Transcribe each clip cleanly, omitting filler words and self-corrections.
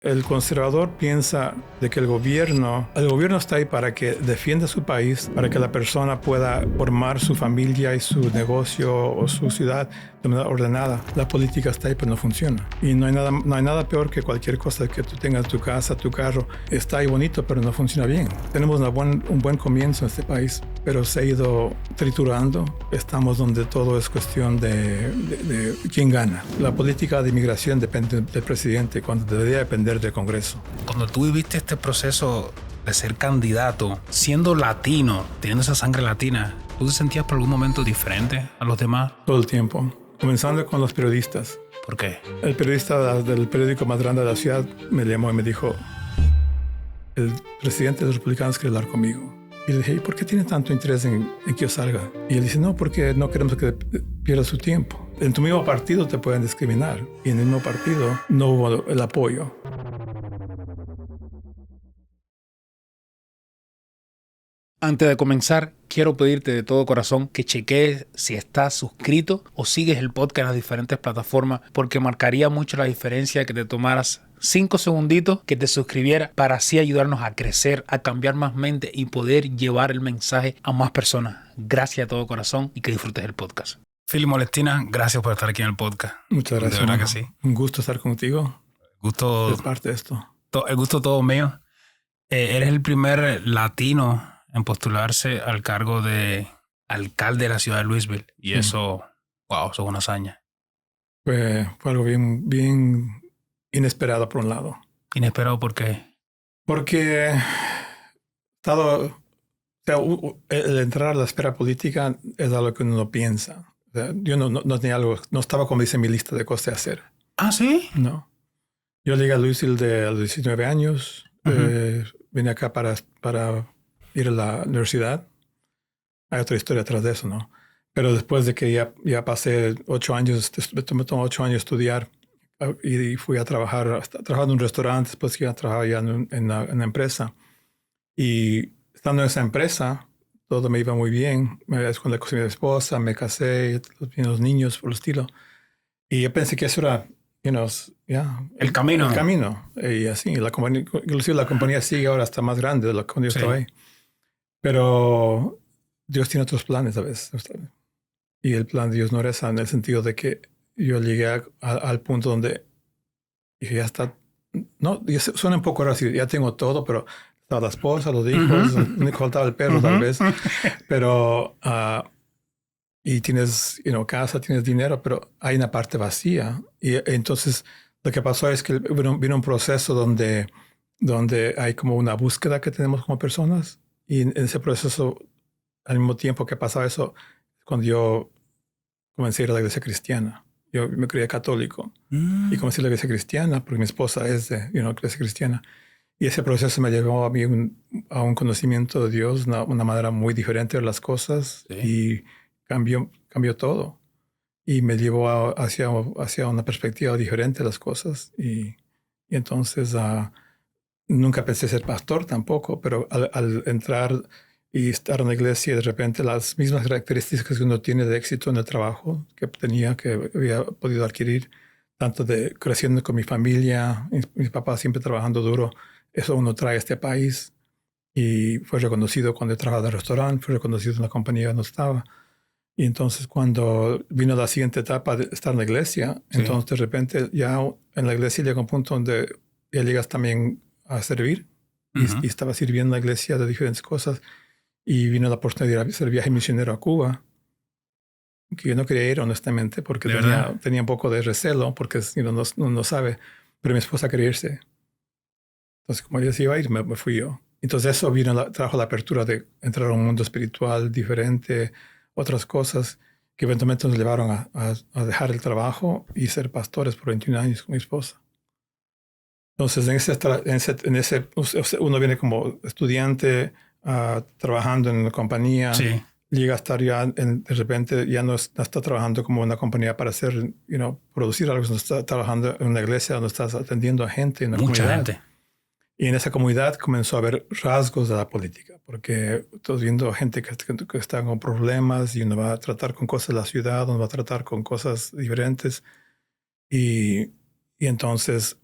El conservador piensa de que el gobierno está ahí para que defienda su país, para que la persona pueda formar su familia y su negocio o su ciudad de manera ordenada. La política está ahí, pero no funciona. Y no hay nada peor que cualquier cosa que tú tengas, tu casa, tu carro. Está ahí bonito, pero no funciona bien. Tenemos un buen comienzo en este país, pero se ha ido triturando. Estamos donde todo es cuestión de quién gana. La política de inmigración depende del presidente, cuando debería depender del Congreso. Cuando tú viviste este proceso de ser candidato, siendo latino, teniendo esa sangre latina, ¿tú te sentías por algún momento diferente a los demás? Todo el tiempo. Comenzando con los periodistas. ¿Por qué? El periodista del periódico más grande de la ciudad me llamó y me dijo: el presidente de los republicanos quiere hablar conmigo. Y le dije: ¿y por qué tiene tanto interés en que yo salga? Y él dice: no, porque no queremos que pierda su tiempo. En tu mismo partido te pueden discriminar. Y en el mismo partido no hubo el apoyo. Antes de comenzar, quiero pedirte de todo corazón que chequees si estás suscrito o sigues el podcast en las diferentes plataformas, porque marcaría mucho la diferencia que te tomaras 5 segunditos, que te suscribieras, para así ayudarnos a crecer, a cambiar más mente y poder llevar el mensaje a más personas. Gracias de todo corazón y que disfrutes el podcast. Philip Molestina, gracias por estar aquí en el podcast. Muchas gracias. De verdad que sí. Un gusto estar contigo. Gusto. Es parte de esto. El gusto todo mío. Eres el primer latino en postularse al cargo de alcalde de la ciudad de Louisville. Y eso, wow, eso es una hazaña. Fue algo bien inesperado por un lado. ¿Inesperado por qué? Porque el entrar a la esfera política es algo que uno no piensa. O sea, yo no tenía no estaba como dice en mi lista de cosas de hacer. ¿Ah, sí? No. Yo llegué a Louisville a los 19 años. Vine acá para ir a la universidad. Hay otra historia atrás de eso, ¿no? Pero después de que ya pasé 8 años, me tomó 8 años estudiar y fui a trabajar en un restaurante, después que iba a trabajar ya en la empresa. Y estando en esa empresa, todo me iba muy bien. Es cuando conocí a mi esposa, me casé, los niños, por el estilo. Y yo pensé que eso era, el camino. El camino. Y así, inclusive la compañía sigue ahora hasta más grande de lo que cuando yo estaba ahí. Pero Dios tiene otros planes a veces. Y el plan de Dios no era ese, en el sentido de que yo llegué al punto donde dije: ya está. No, suena un poco raro, ya tengo todo, pero estaba la esposa, los hijos, me faltaba el perro tal vez. Pero, y tienes casa, tienes dinero, pero hay una parte vacía. Y entonces lo que pasó es que vino un proceso donde hay como una búsqueda que tenemos como personas. Y en ese proceso, al mismo tiempo que pasaba eso, cuando yo comencé a ir a la iglesia cristiana. Yo me crié católico y comencé a la iglesia cristiana porque mi esposa es de iglesia cristiana. Y ese proceso me llevó a mí a un conocimiento de Dios, una manera muy diferente de las cosas. Sí. Y cambió todo. Y me llevó hacia una perspectiva diferente de las cosas. Y entonces nunca pensé ser pastor tampoco, pero al entrar y estar en la iglesia, de repente las mismas características que uno tiene de éxito en el trabajo que había podido adquirir, tanto de creciendo con mi familia, mis papás siempre trabajando duro, eso uno trae a este país. Y fue reconocido cuando trabajaba en el restaurante, fue reconocido en la compañía donde estaba. Y entonces cuando vino la siguiente etapa de estar en la iglesia, entonces de repente ya en la iglesia llega un punto donde ya llegas también a servir. Y estaba sirviendo en la iglesia de diferentes cosas. Y vino la oportunidad de hacer viaje misionero a Cuba, que yo no quería ir honestamente porque tenía un poco de recelo, porque no sabe, pero mi esposa quería irse. Entonces, como ella se iba a ir, me fui yo. Entonces eso trajo la apertura de entrar a un mundo espiritual diferente, otras cosas que eventualmente nos llevaron a dejar el trabajo y ser pastores por 21 años con mi esposa. Entonces, en ese uno viene como estudiante, trabajando en una compañía, llega a estar ya, de repente ya no está trabajando como una compañía para hacer, producir algo, no está trabajando en una iglesia donde estás atendiendo a gente, en una mucha comunidad. Gente. Y en esa comunidad comenzó a haber rasgos de la política, porque estás viendo gente que está con problemas y uno va a tratar con cosas de la ciudad, uno va a tratar con cosas diferentes. Y entonces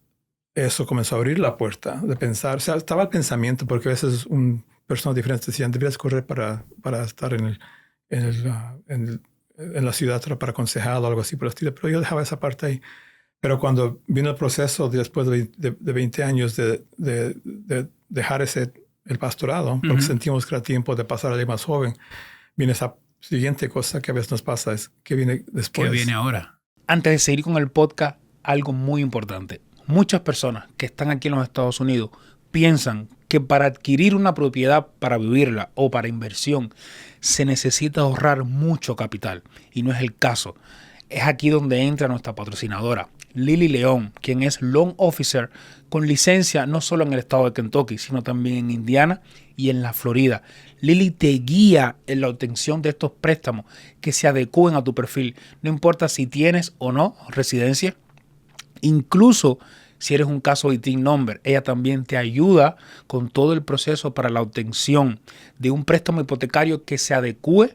eso comenzó a abrir la puerta de pensar. O sea, estaba el pensamiento, porque a veces personas diferentes decían, deberías correr para estar en la ciudad para concejal o algo así por el estilo. Pero yo dejaba esa parte ahí. Pero cuando vino el proceso después de 20 años de dejar el pastorado, porque sentimos que era tiempo de pasar a alguien más joven, viene esa siguiente cosa que a veces nos pasa, es que viene después. ¿Qué viene ahora? Antes de seguir con el podcast, algo muy importante. Muchas personas que están aquí en los Estados Unidos piensan que para adquirir una propiedad para vivirla o para inversión se necesita ahorrar mucho capital, y no es el caso. Es aquí donde entra nuestra patrocinadora, Lily León, quien es Loan Officer con licencia no solo en el estado de Kentucky, sino también en Indiana y en la Florida. Lily te guía en la obtención de estos préstamos que se adecúen a tu perfil, no importa si tienes o no residencia. Incluso si eres un caso de TIN number, ella también te ayuda con todo el proceso para la obtención de un préstamo hipotecario que se adecúe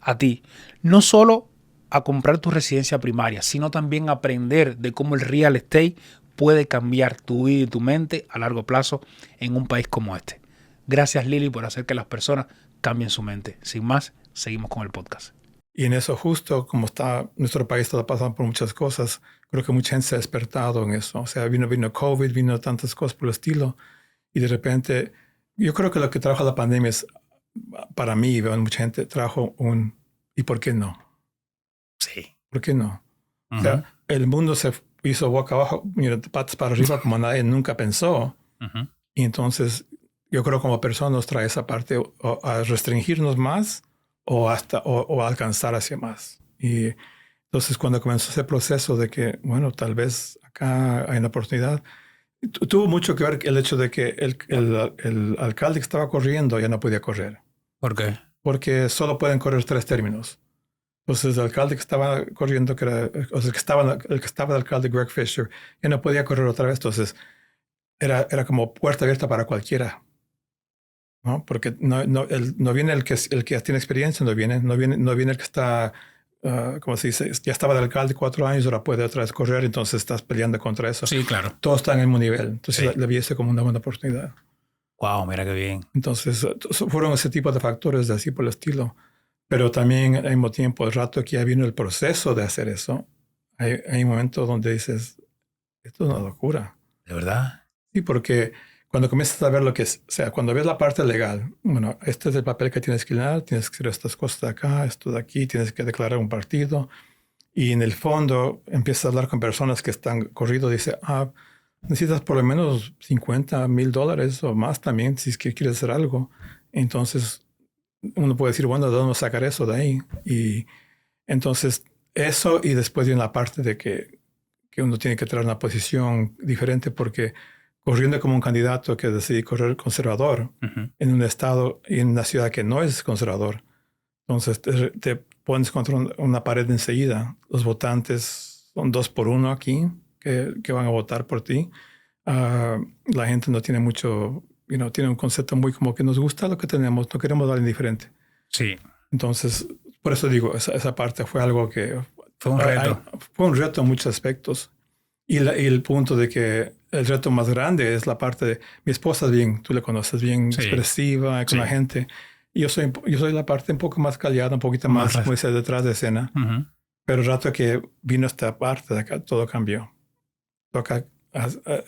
a ti. No solo a comprar tu residencia primaria, sino también aprender de cómo el real estate puede cambiar tu vida y tu mente a largo plazo en un país como este. Gracias, Lily, por hacer que las personas cambien su mente. Sin más, seguimos con el podcast. Y en eso, justo como está nuestro país, está pasando por muchas cosas, creo que mucha gente se ha despertado en eso. O sea, vino COVID, vino tantas cosas por el estilo, y de repente, yo creo que lo que trajo la pandemia es, para mí, veo mucha gente trajo ¿y por qué no? Sí. ¿Por qué no? O sea, el mundo se hizo boca abajo, mira, patas para arriba, como nadie nunca pensó. Y entonces, yo creo como persona nos trae esa parte a restringirnos más o a alcanzar hacia más. Y entonces, cuando comenzó ese proceso de que, bueno, tal vez acá hay una oportunidad, tuvo mucho que ver el hecho de que el alcalde que estaba corriendo ya no podía correr. ¿Por qué? Porque solo pueden correr 3 términos. Entonces, el alcalde que estaba corriendo, o sea, el que estaba de alcalde, Greg Fisher, ya no podía correr otra vez. Entonces, era como puerta abierta para cualquiera, ¿no? Porque no viene el que tiene experiencia, no viene el que está, como se dice, ya estaba de alcalde 4 años, ahora puede otra vez correr, entonces estás peleando contra eso. Sí, claro. Todos están en el mismo nivel. Entonces, Sí. le vi eso como una buena oportunidad. Wow, mira qué bien. Entonces, fueron ese tipo de factores de así por el estilo. Pero también al mismo tiempo, el rato que ya vino el proceso de hacer eso, hay un momento donde dices, esto es una locura. ¿De verdad? Sí, porque cuando comienzas a ver lo que es, o sea, cuando ves la parte legal, bueno, este es el papel que tienes que llenar, tienes que hacer estas cosas de acá, esto de aquí, tienes que declarar un partido. Y en el fondo empiezas a hablar con personas que están corridos, dice, necesitas por lo menos $50,000 o más también si es que quieres hacer algo. Entonces, uno puede decir, bueno, ¿de dónde sacar eso de ahí? Y entonces eso, y después viene la parte de que uno tiene que tener una posición diferente, porque corriendo como un candidato que decidí correr conservador en un estado y en una ciudad que no es conservador, entonces te pones contra una pared enseguida. Los votantes son 2 por 1 aquí que van a votar por ti. La gente no tiene mucho, tiene un concepto muy como que nos gusta lo que tenemos, no queremos dar indiferente. Sí. Entonces, por eso digo, esa parte fue algo que... Fue un reto. Fue un reto en muchos aspectos. Y el punto de que el reto más grande es la parte de... Mi esposa es bien, tú la conoces, bien expresiva con la gente. Y yo soy la parte un poco más callada, un poquito más, como dice, detrás de escena. Pero el rato que vino esta parte de acá, todo cambió. Toca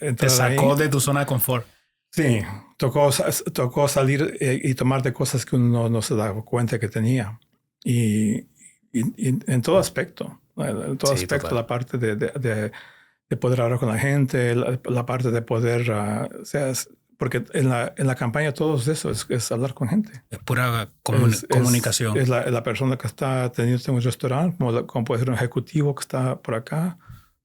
entrar. Te sacó ahí. de tu zona de confort. Sí, tocó salir y tomar de cosas que uno no se daba cuenta que tenía. Y en todo aspecto, Total. la parte de poder hablar con la gente, la parte de poder, porque en la campaña todo eso es hablar con gente. Es pura comunicación. Es la persona que está teniendo un restaurante, como puede ser un ejecutivo que está por acá.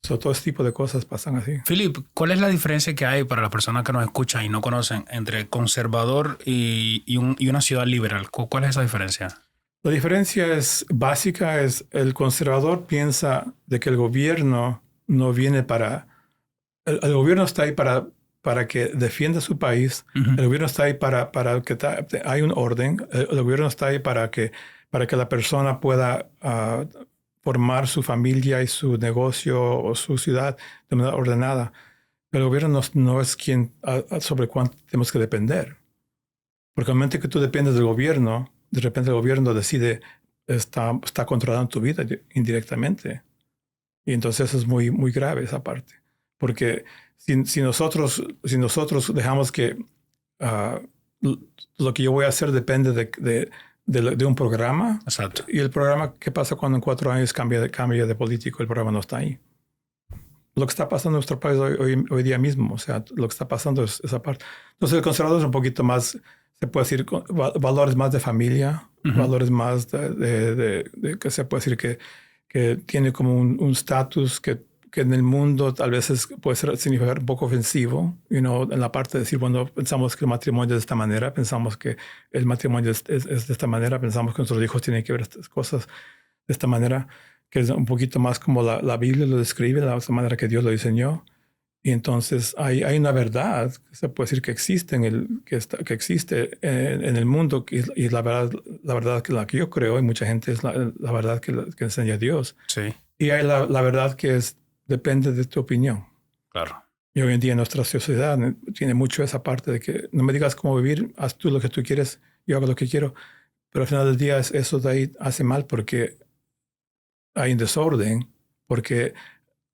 Todo ese tipo de cosas pasan así. Philip, ¿cuál es la diferencia que hay para las personas que nos escuchan y no conocen entre conservador y una ciudad liberal? ¿Cuál es esa diferencia? La diferencia es básica, es el conservador piensa de que el gobierno no viene para... El gobierno está ahí para que defienda su país. El gobierno está ahí para que hay un orden. El gobierno está ahí para que la persona pueda formar su familia y su negocio o su ciudad de manera ordenada. Pero el gobierno no es quien sobre cuánto tenemos que depender. Porque al momento que tú dependes del gobierno, de repente el gobierno decide, está controlando tu vida indirectamente. Y entonces eso es muy, muy grave esa parte. Porque si nosotros dejamos que lo que yo voy a hacer depende de un programa. Exacto. Y el programa, ¿qué pasa cuando en 4 años cambia de político? El programa no está ahí. Lo que está pasando en nuestro país hoy día mismo, o sea, lo que está pasando es esa parte. Entonces el conservador es un poquito más, se puede decir, valores más de familia, valores más de que se puede decir que tiene como un estatus que en el mundo tal vez puede significar un poco ofensivo, en la parte de decir, bueno, pensamos que el matrimonio es de esta manera, pensamos que el matrimonio es de esta manera, pensamos que nuestros hijos tienen que ver estas cosas de esta manera, que es un poquito más como la Biblia lo describe, la manera que Dios lo diseñó. Y entonces hay una verdad, se puede decir que existe que existe en el mundo, y la verdad que la que yo creo, y mucha gente es la verdad que enseña Dios. Sí. Y hay la verdad que depende de tu opinión. Claro. Y hoy en día nuestra sociedad tiene mucho esa parte de que no me digas cómo vivir, haz tú lo que tú quieres, yo hago lo que quiero. Pero al final del día eso de ahí hace mal porque hay un desorden, porque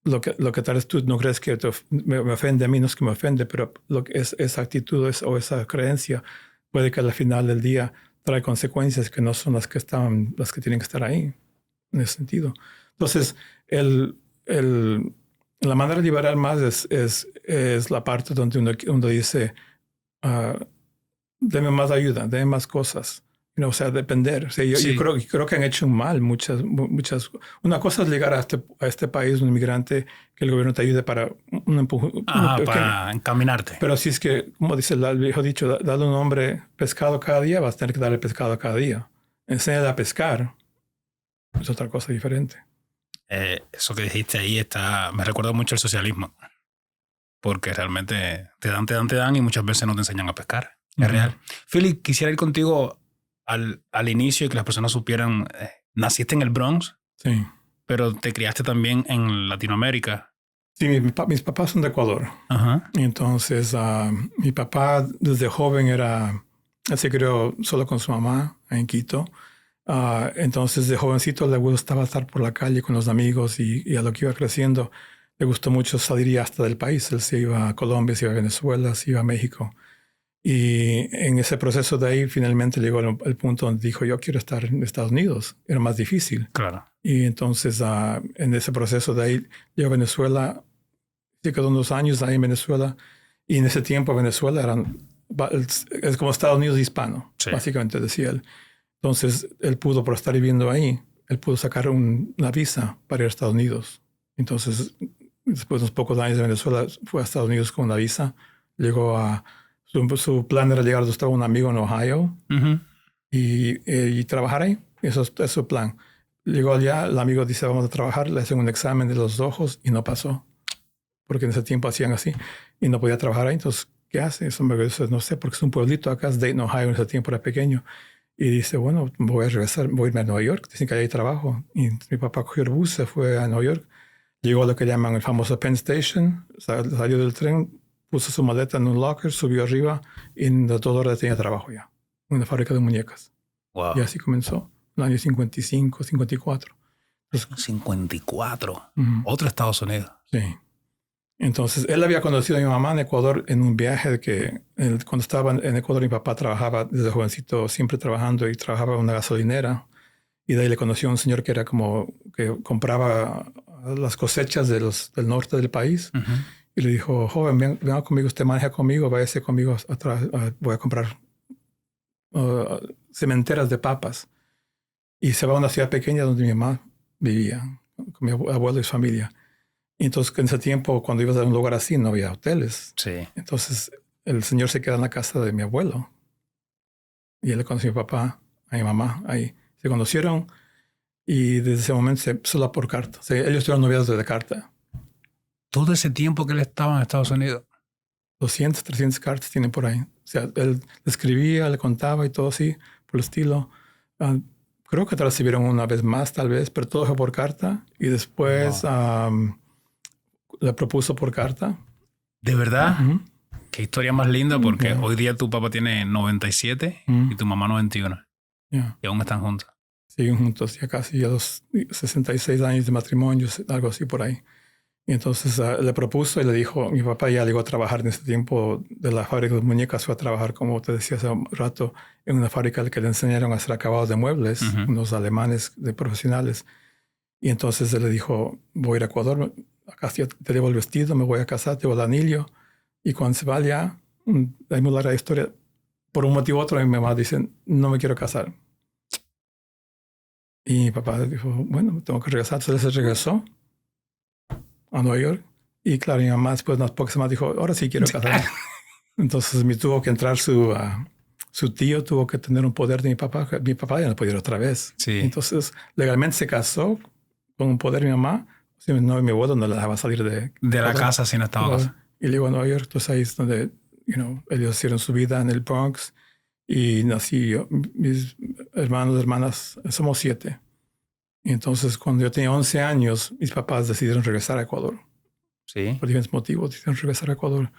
lo que tal vez tú no crees que me ofende a mí, no es que me ofende, pero lo que es esa actitud o esa creencia puede que al final del día trae consecuencias que no son las que tienen que estar ahí, en ese sentido. Entonces, la manera liberal más es la parte donde uno dice, deme más ayuda, deme más cosas. O sea, depender. O sea, yo creo que han hecho un mal muchas. Una cosa es llegar a este país, un inmigrante, que el gobierno te ayude para un empuje. Para encaminarte. Pero si es que, como dice el viejo dicho, dale a un hombre pescado cada día, vas a tener que darle pescado cada día. Enséñale a pescar. Es otra cosa diferente. Eso que dijiste ahí me recuerda mucho al socialismo. Porque realmente te dan y muchas veces no te enseñan a pescar. Es real. Philly, quisiera ir contigo al inicio y que las personas supieran, naciste en el Bronx, sí, pero te criaste también en Latinoamérica. Sí, mis papás son de Ecuador. Ajá. Y entonces mi papá desde joven él se crió solo con su mamá en Quito. Entonces de jovencito le gustaba estar por la calle con los amigos y a lo que iba creciendo le gustó mucho salir hasta del país. Él se iba a Colombia, se iba a Venezuela, se iba a México. Y en ese proceso de ahí finalmente llegó el punto donde dijo, yo quiero estar en Estados Unidos. Era más difícil. Claro. Y entonces en ese proceso de ahí llegó a Venezuela. Se quedó unos años ahí en Venezuela. Y en ese tiempo Venezuela es como Estados Unidos hispano, sí. Básicamente decía él. Entonces él pudo, por estar viviendo ahí, él pudo sacar una visa para ir a Estados Unidos. Entonces, después de unos pocos años de Venezuela, fue a Estados Unidos con una visa. Llegó su plan era llegar donde estaba un amigo en Ohio y trabajar ahí. Eso es su plan. Llegó allá, el amigo dice, vamos a trabajar. Le hacen un examen de los ojos y no pasó. Porque en ese tiempo hacían así y no podía trabajar ahí. Entonces, ¿qué hace? Eso me dice, no sé, porque es un pueblito acá, es Dayton, Ohio, en ese tiempo era pequeño. Y dice, bueno, voy a regresar, voy a irme a Nueva York. Dicen que ahí hay trabajo. Y mi papá cogió el bus, se fue a Nueva York. Llegó a lo que llaman el famoso Penn Station, salió del tren, puso su maleta en un locker, subió arriba y en 2 horas tenía trabajo ya. Una fábrica de muñecas. Wow. Y así comenzó, en el año 55, 54. Entonces, 54. Otro Estados Unidos. Sí. Entonces, él había conocido a mi mamá en Ecuador en un viaje cuando estaba en Ecuador, mi papá trabajaba desde jovencito, siempre trabajando y trabajaba en una gasolinera. Y de ahí le conoció a un señor que era como que compraba las cosechas del norte del país. Y le dijo, joven, venga conmigo, usted maneja conmigo, váyase conmigo atrás, voy a comprar cementeras de papas. Y se va a una ciudad pequeña donde mi mamá vivía, con mi abuelo y su familia. Y entonces en ese tiempo, cuando ibas a un lugar así, no había hoteles. Sí. Entonces el señor se queda en la casa de mi abuelo. Y él le conoció a mi papá, a mi mamá, ahí. Se conocieron y desde ese momento solo por carta. O sea, ellos tuvieron noviazgos desde carta. Todo ese tiempo que él estaba en Estados Unidos. 200, 300 cartas tiene por ahí. O sea, él le escribía, le contaba y todo así, por el estilo. Creo que recibieron una vez más, tal vez, pero todo fue por carta. Y después le propuso por carta. ¿De verdad? Ujú. Qué historia más linda, porque Yeah. hoy día tu papá tiene 97 y tu mamá 91. Yeah. Y aún están juntos. Siguen juntos ya casi a los 66 años de matrimonio, algo así por ahí. Y entonces le propuso y le dijo, mi papá ya llegó a trabajar en ese tiempo de la fábrica de muñecas, fue a trabajar, como te decía hace un rato, en una fábrica que le enseñaron a hacer acabados de muebles, unos alemanes de profesionales. Y entonces él le dijo, voy a ir a Ecuador, acá te llevo el vestido, me voy a casar, te llevo el anillo. Y cuando se va allá, hay muy larga historia, por un motivo u otro, mi mamá dice, no me quiero casar. Y mi papá dijo, bueno, tengo que regresar. Entonces él se regresó a Nueva York. Y claro, mi mamá después, unas pocas semanas, dijo, ahora sí quiero casar. Entonces me tuvo que entrar su tío, tuvo que tener un poder de mi papá. Mi papá ya no podía ir otra vez. Sí. Entonces legalmente se casó con un poder de mi mamá. Si no, mi abuelo no la dejaba salir de la casa si no estaba casado. Y llegó a Nueva York. Entonces ahí es donde ellos hicieron su vida en el Bronx. Y nací yo. Mis hermanos, hermanas, somos 7. Y entonces cuando yo tenía 11 años, mis papás decidieron regresar a Ecuador. Sí. Por diferentes motivos decidieron regresar a Ecuador.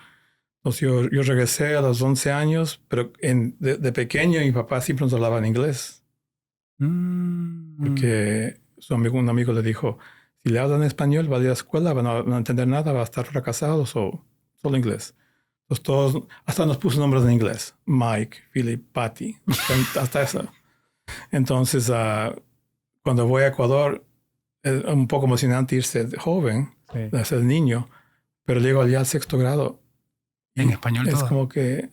Entonces yo regresé a los 11 años, pero de pequeño mi papá siempre nos hablaba en inglés. Porque un amigo le dijo, si le hablan en español, va a ir a la escuela, van a entender nada, va a estar fracasado, solo inglés. Entonces todos, hasta nos puso nombres en inglés. Mike, Philip, Patty, hasta eso. Entonces, cuando voy a Ecuador, es un poco emocionante irse de joven, de ser niño, pero llego allá al 6º grado. En español es todo. Como que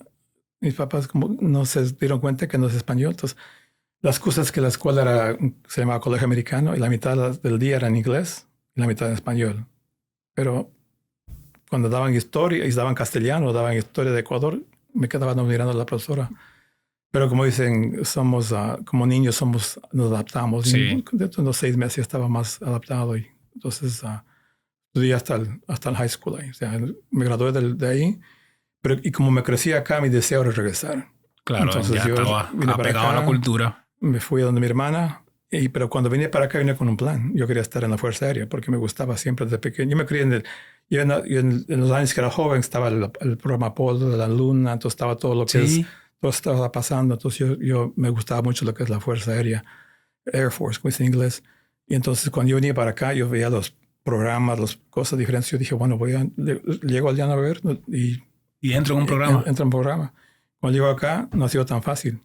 mis papás como no se dieron cuenta que no es español. Entonces, las cosas que la escuela se llamaba colegio americano y la mitad del día era en inglés y la mitad en español. Pero cuando daban historia y daban castellano, daban historia de Ecuador, me quedaba mirando a la profesora. Pero como dicen, somos como niños, nos adaptamos. Sí. Y dentro de los 6 meses estaba más adaptado. Y entonces estudié hasta el high school ahí. O sea, me gradué de ahí. Y como me crecí acá, mi deseo era regresar. Claro, entonces ya estaba apegado a la cultura. Me fui a donde mi hermana. Pero cuando vine para acá, vine con un plan. Yo quería estar en la Fuerza Aérea porque me gustaba siempre desde pequeño. Yo me crié en los años que era joven, estaba el programa Apolo de la Luna, entonces estaba todo lo que todo estaba pasando. Entonces yo me gustaba mucho lo que es la Fuerza Aérea, Air Force, como dice en inglés. Y entonces cuando yo venía para acá, yo veía los programas, las cosas diferentes. Yo dije, bueno, llego allá a ver y entro en un programa. Entro en un programa. Cuando llego acá, no ha sido tan fácil.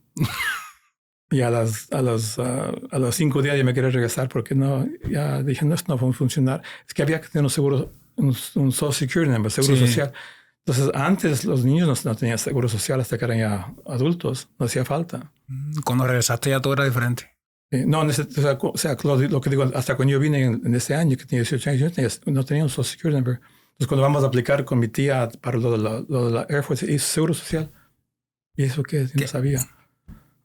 Y a los 5 días ya me quería regresar porque ya dije, no, esto no va a funcionar. Es que había que tener un seguro, un Social Security number, seguro social. Entonces, antes los niños no tenían seguro social hasta que eran ya adultos. No hacía falta. Cuando regresaste ya todo era diferente. No, o sea, lo que digo, hasta cuando yo vine en ese año, que tenía 18 años, no tenía un Social Security number. Entonces, cuando vamos a aplicar con mi tía para lo de la Air Force, hizo seguro social. ¿Y eso qué? No sabía.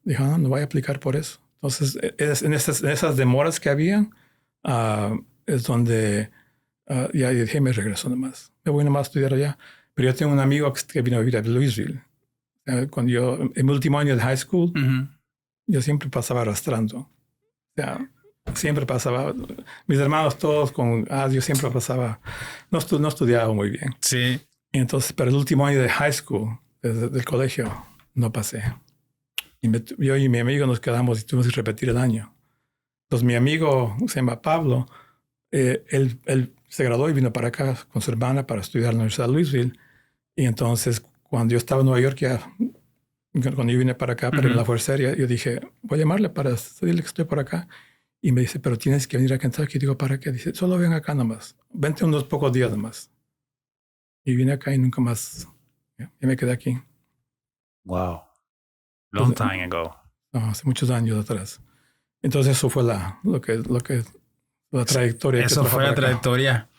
Dijo, no voy a aplicar por eso. Entonces, en esas demoras que había, es donde ya dije, me regreso nomás. Me voy nomás a estudiar allá. Pero yo tengo un amigo que vino a vivir a Louisville. Cuando en mi último año de high school, yo siempre pasaba arrastrando. O sea, siempre pasaba. Mis hermanos todos yo siempre pasaba. No estudiaba muy bien. Sí. Y entonces, para el último año de high school, del colegio, no pasé. Y yo y mi amigo nos quedamos y tuvimos que repetir el año. Entonces mi amigo se llama Pablo. Él se graduó y vino para acá con su hermana para estudiar en la Universidad de Louisville. Y entonces cuando yo estaba en Nueva York, cuando yo vine para acá para ir a la Fuerza Aérea, yo dije, voy a llamarle para decirle que estoy por acá. Y me dice, pero tienes que venir a Kentucky. Y digo, ¿para qué? Dice, solo ven acá nomás. Vente unos pocos días nomás. Y vine acá y nunca más. Y me quedé aquí. Wow. Long time ago. Hace muchos años atrás. Entonces eso fue la trayectoria. Eso fue la trayectoria.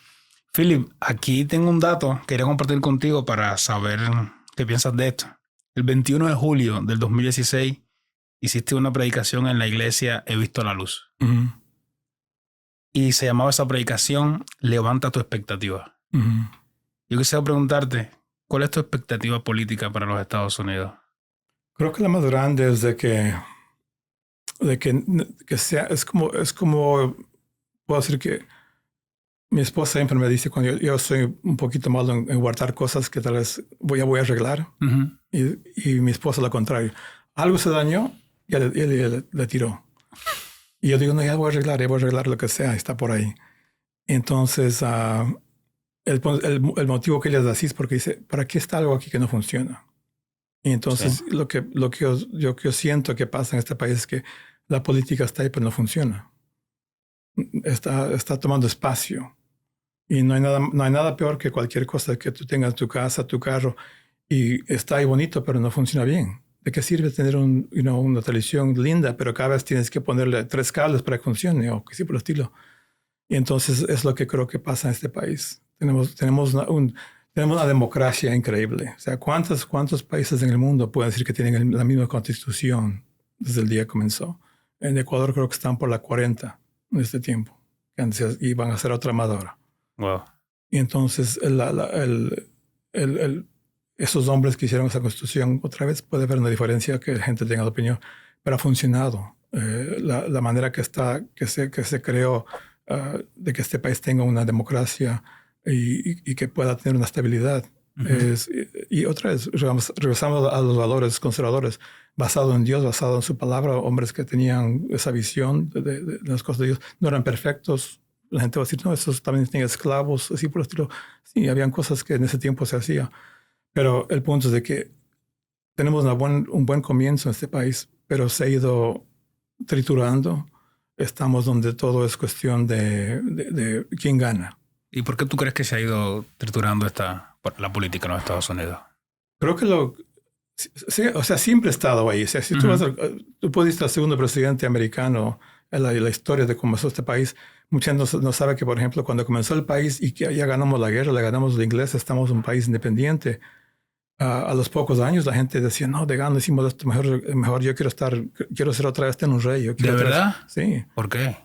Philip, aquí tengo un dato que quería compartir contigo para saber qué piensas de esto. El 21 de julio del 2016 hiciste una predicación en la iglesia He Visto la Luz. Y se llamaba esa predicación Levanta tu expectativa. Yo quisiera preguntarte, ¿cuál es tu expectativa política para los Estados Unidos? Creo que la más grande es de que sea, es como, puedo decir que Mi esposa siempre me dice cuando yo soy un poquito malo en guardar cosas que tal vez voy a arreglar. Y mi esposa lo contrario. Algo se dañó y él le tiró. Y yo digo, no, ya voy a arreglar lo que sea, está por ahí. Entonces, el motivo que ella da así es porque dice, ¿para qué está algo aquí que no funciona? Y entonces lo que yo siento que pasa en este país es que la política está ahí, pero no funciona. Está tomando espacio. Y no hay nada peor que cualquier cosa que tú tengas en tu casa, tu carro, y está ahí bonito, pero no funciona bien. ¿De qué sirve tener una televisión linda, pero cada vez tienes que ponerle 3 cables para que funcione o que sí por el estilo? Y entonces es lo que creo que pasa en este país. Tenemos una democracia increíble. O sea, ¿cuántos países en el mundo pueden decir que tienen la misma constitución desde el día que comenzó? En Ecuador creo que están por la 40 en este tiempo. Y van a hacer otra más ahora. Wow. Y entonces esos hombres que hicieron esa constitución, otra vez puede haber una diferencia que la gente tenga de opinión, pero ha funcionado. La manera que se creó de que este país tenga una democracia y que pueda tener una estabilidad. Y otra vez, regresamos a los valores conservadores, basado en Dios, basado en su palabra, hombres que tenían esa visión de las cosas de Dios. No eran perfectos. La gente va a decir, no, esos también tenían esclavos, así por el estilo. Sí, habían cosas que en ese tiempo se hacía. Pero el punto es de que tenemos un buen comienzo en este país, pero se ha ido triturando. Estamos donde todo es cuestión de quién gana. ¿Y por qué tú crees que se ha ido triturando la política en los Estados Unidos? Creo que o sea, siempre ha estado ahí. O sea, si tú puedes ir al segundo presidente americano en la historia de cómo comenzó este país, mucha gente no sabe que, por ejemplo, cuando comenzó el país y que ya ganamos la guerra, le ganamos los ingleses, estamos un país independiente. A los pocos años la gente decía, no, de gano hicimos esto mejor yo quiero ser otra vez un rey. ¿De verdad? Sí. ¿Por qué?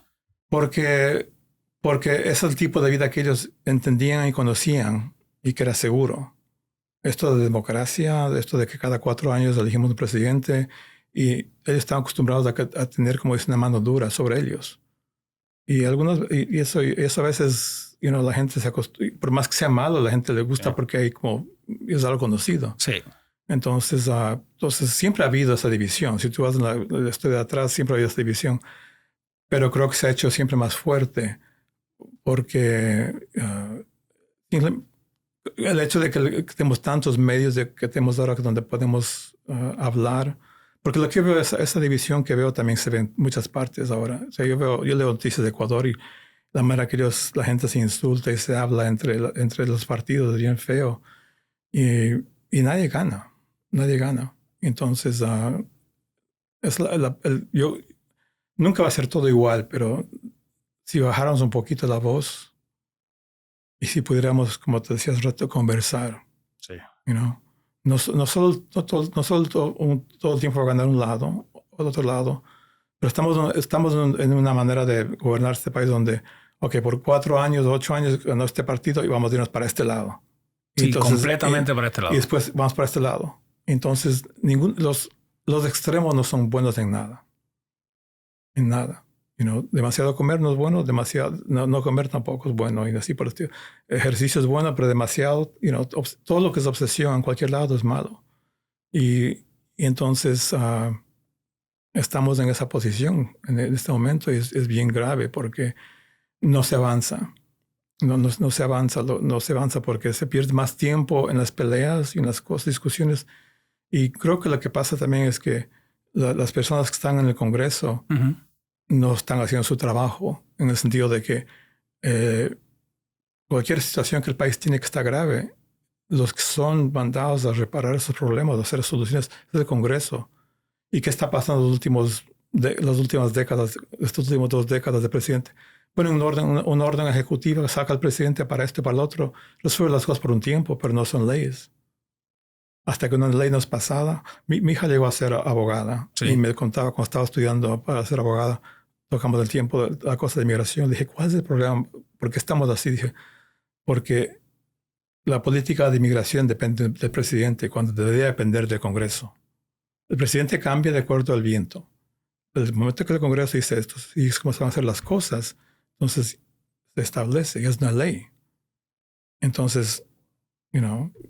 Porque es el tipo de vida que ellos entendían y conocían y que era seguro. Esto de democracia, esto de que cada 4 años elegimos un presidente y ellos estaban acostumbrados a tener, como dice, una mano dura sobre ellos. Y eso a veces, la gente se acostumbra, por más que sea malo, la gente le gusta porque es algo conocido. Sí. Entonces siempre ha habido esa división. Si tú vas en la historia de atrás, siempre ha habido esa división. Pero creo que se ha hecho siempre más fuerte porque el hecho de que tenemos tantos medios que tenemos ahora donde podemos hablar, porque lo que veo es esa división que veo también se ve en muchas partes ahora. O sea, yo leo noticias de Ecuador y la manera que la gente se insulta y se habla entre los partidos es bien feo y nadie gana. Entonces, nunca va a ser todo igual, pero si bajáramos un poquito la voz y si pudiéramos, como te decía hace rato, conversar. Sí. No solo todo el tiempo ganar un lado o el otro lado, pero estamos en una manera de gobernar este país donde, por 4 años, 8 años ganó este partido y vamos a irnos para este lado. Sí, entonces, completamente para este lado. Y después vamos para este lado. Entonces, los extremos no son buenos en nada. En nada. Demasiado comer no es bueno, no comer tampoco es bueno. Y así por el estilo. Ejercicio es bueno, pero demasiado, todo lo que es obsesión en cualquier lado es malo. Y entonces estamos en esa posición en este momento y es bien grave porque no se avanza. No se avanza porque se pierde más tiempo en las peleas y en las discusiones. Y creo que lo que pasa también es que las personas que están en el Congreso no están haciendo su trabajo en el sentido de que cualquier situación que el país tiene que estar grave, los que son mandados a reparar esos problemas, a hacer soluciones, es el Congreso. ¿Y qué está pasando las últimas décadas, estas últimas 2 décadas de presidente? Bueno, una orden ejecutiva saca al presidente para esto y para el otro, resuelve las cosas por un tiempo, pero no son leyes. Hasta que una ley no es pasada. Mi hija llegó a ser abogada y me contaba cuando estaba estudiando para ser abogada, tocamos el tiempo de la cosa de inmigración. Dije, ¿cuál es el problema? ¿Por qué estamos así? Dije, porque la política de inmigración depende del presidente cuando debería depender del Congreso. El presidente cambia de acuerdo al viento. El momento que el Congreso dice esto y es cómo se van a hacer las cosas, entonces se establece y es una ley. Entonces,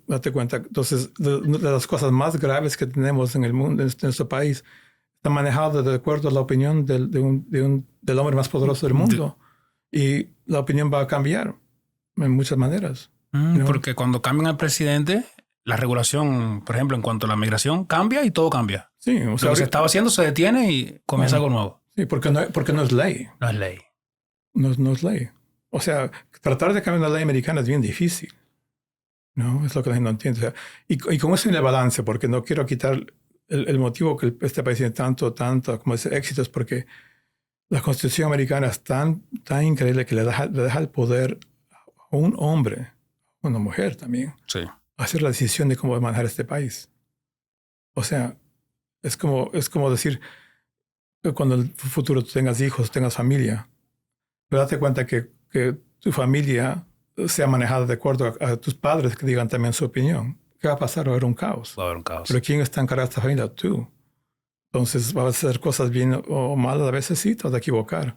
date cuenta. Entonces, de las cosas más graves que tenemos en el mundo, en nuestro país, está manejado de acuerdo a la opinión del hombre más poderoso del mundo. Y la opinión va a cambiar en muchas maneras. Porque cuando cambian al presidente, la regulación, por ejemplo, en cuanto a la migración, cambia y todo cambia. Sí, lo que se estaba haciendo se detiene y comienza algo nuevo. Sí, porque no es ley. No es ley. No es ley. O sea, tratar de cambiar una ley americana es bien difícil. ¿No? Es lo que la gente no entiende. O sea, y con eso en el balance, porque no quiero quitar el motivo que este país tiene tanto como ese éxito, es porque la Constitución americana es tan increíble que le deja el poder a un hombre, a una mujer también, sí, hacer la decisión de cómo manejar este país. O sea, es como decir que cuando en el futuro tú tengas hijos, tengas familia, pero date cuenta que tu familia sea manejada de acuerdo a tus padres que digan también su opinión. ¿Qué va a pasar? Va a haber un caos. Va a haber un caos. Pero ¿quién está encargado de esta familia? Tú. Entonces, va a hacer cosas bien o malas, a veces sí, te vas a equivocar.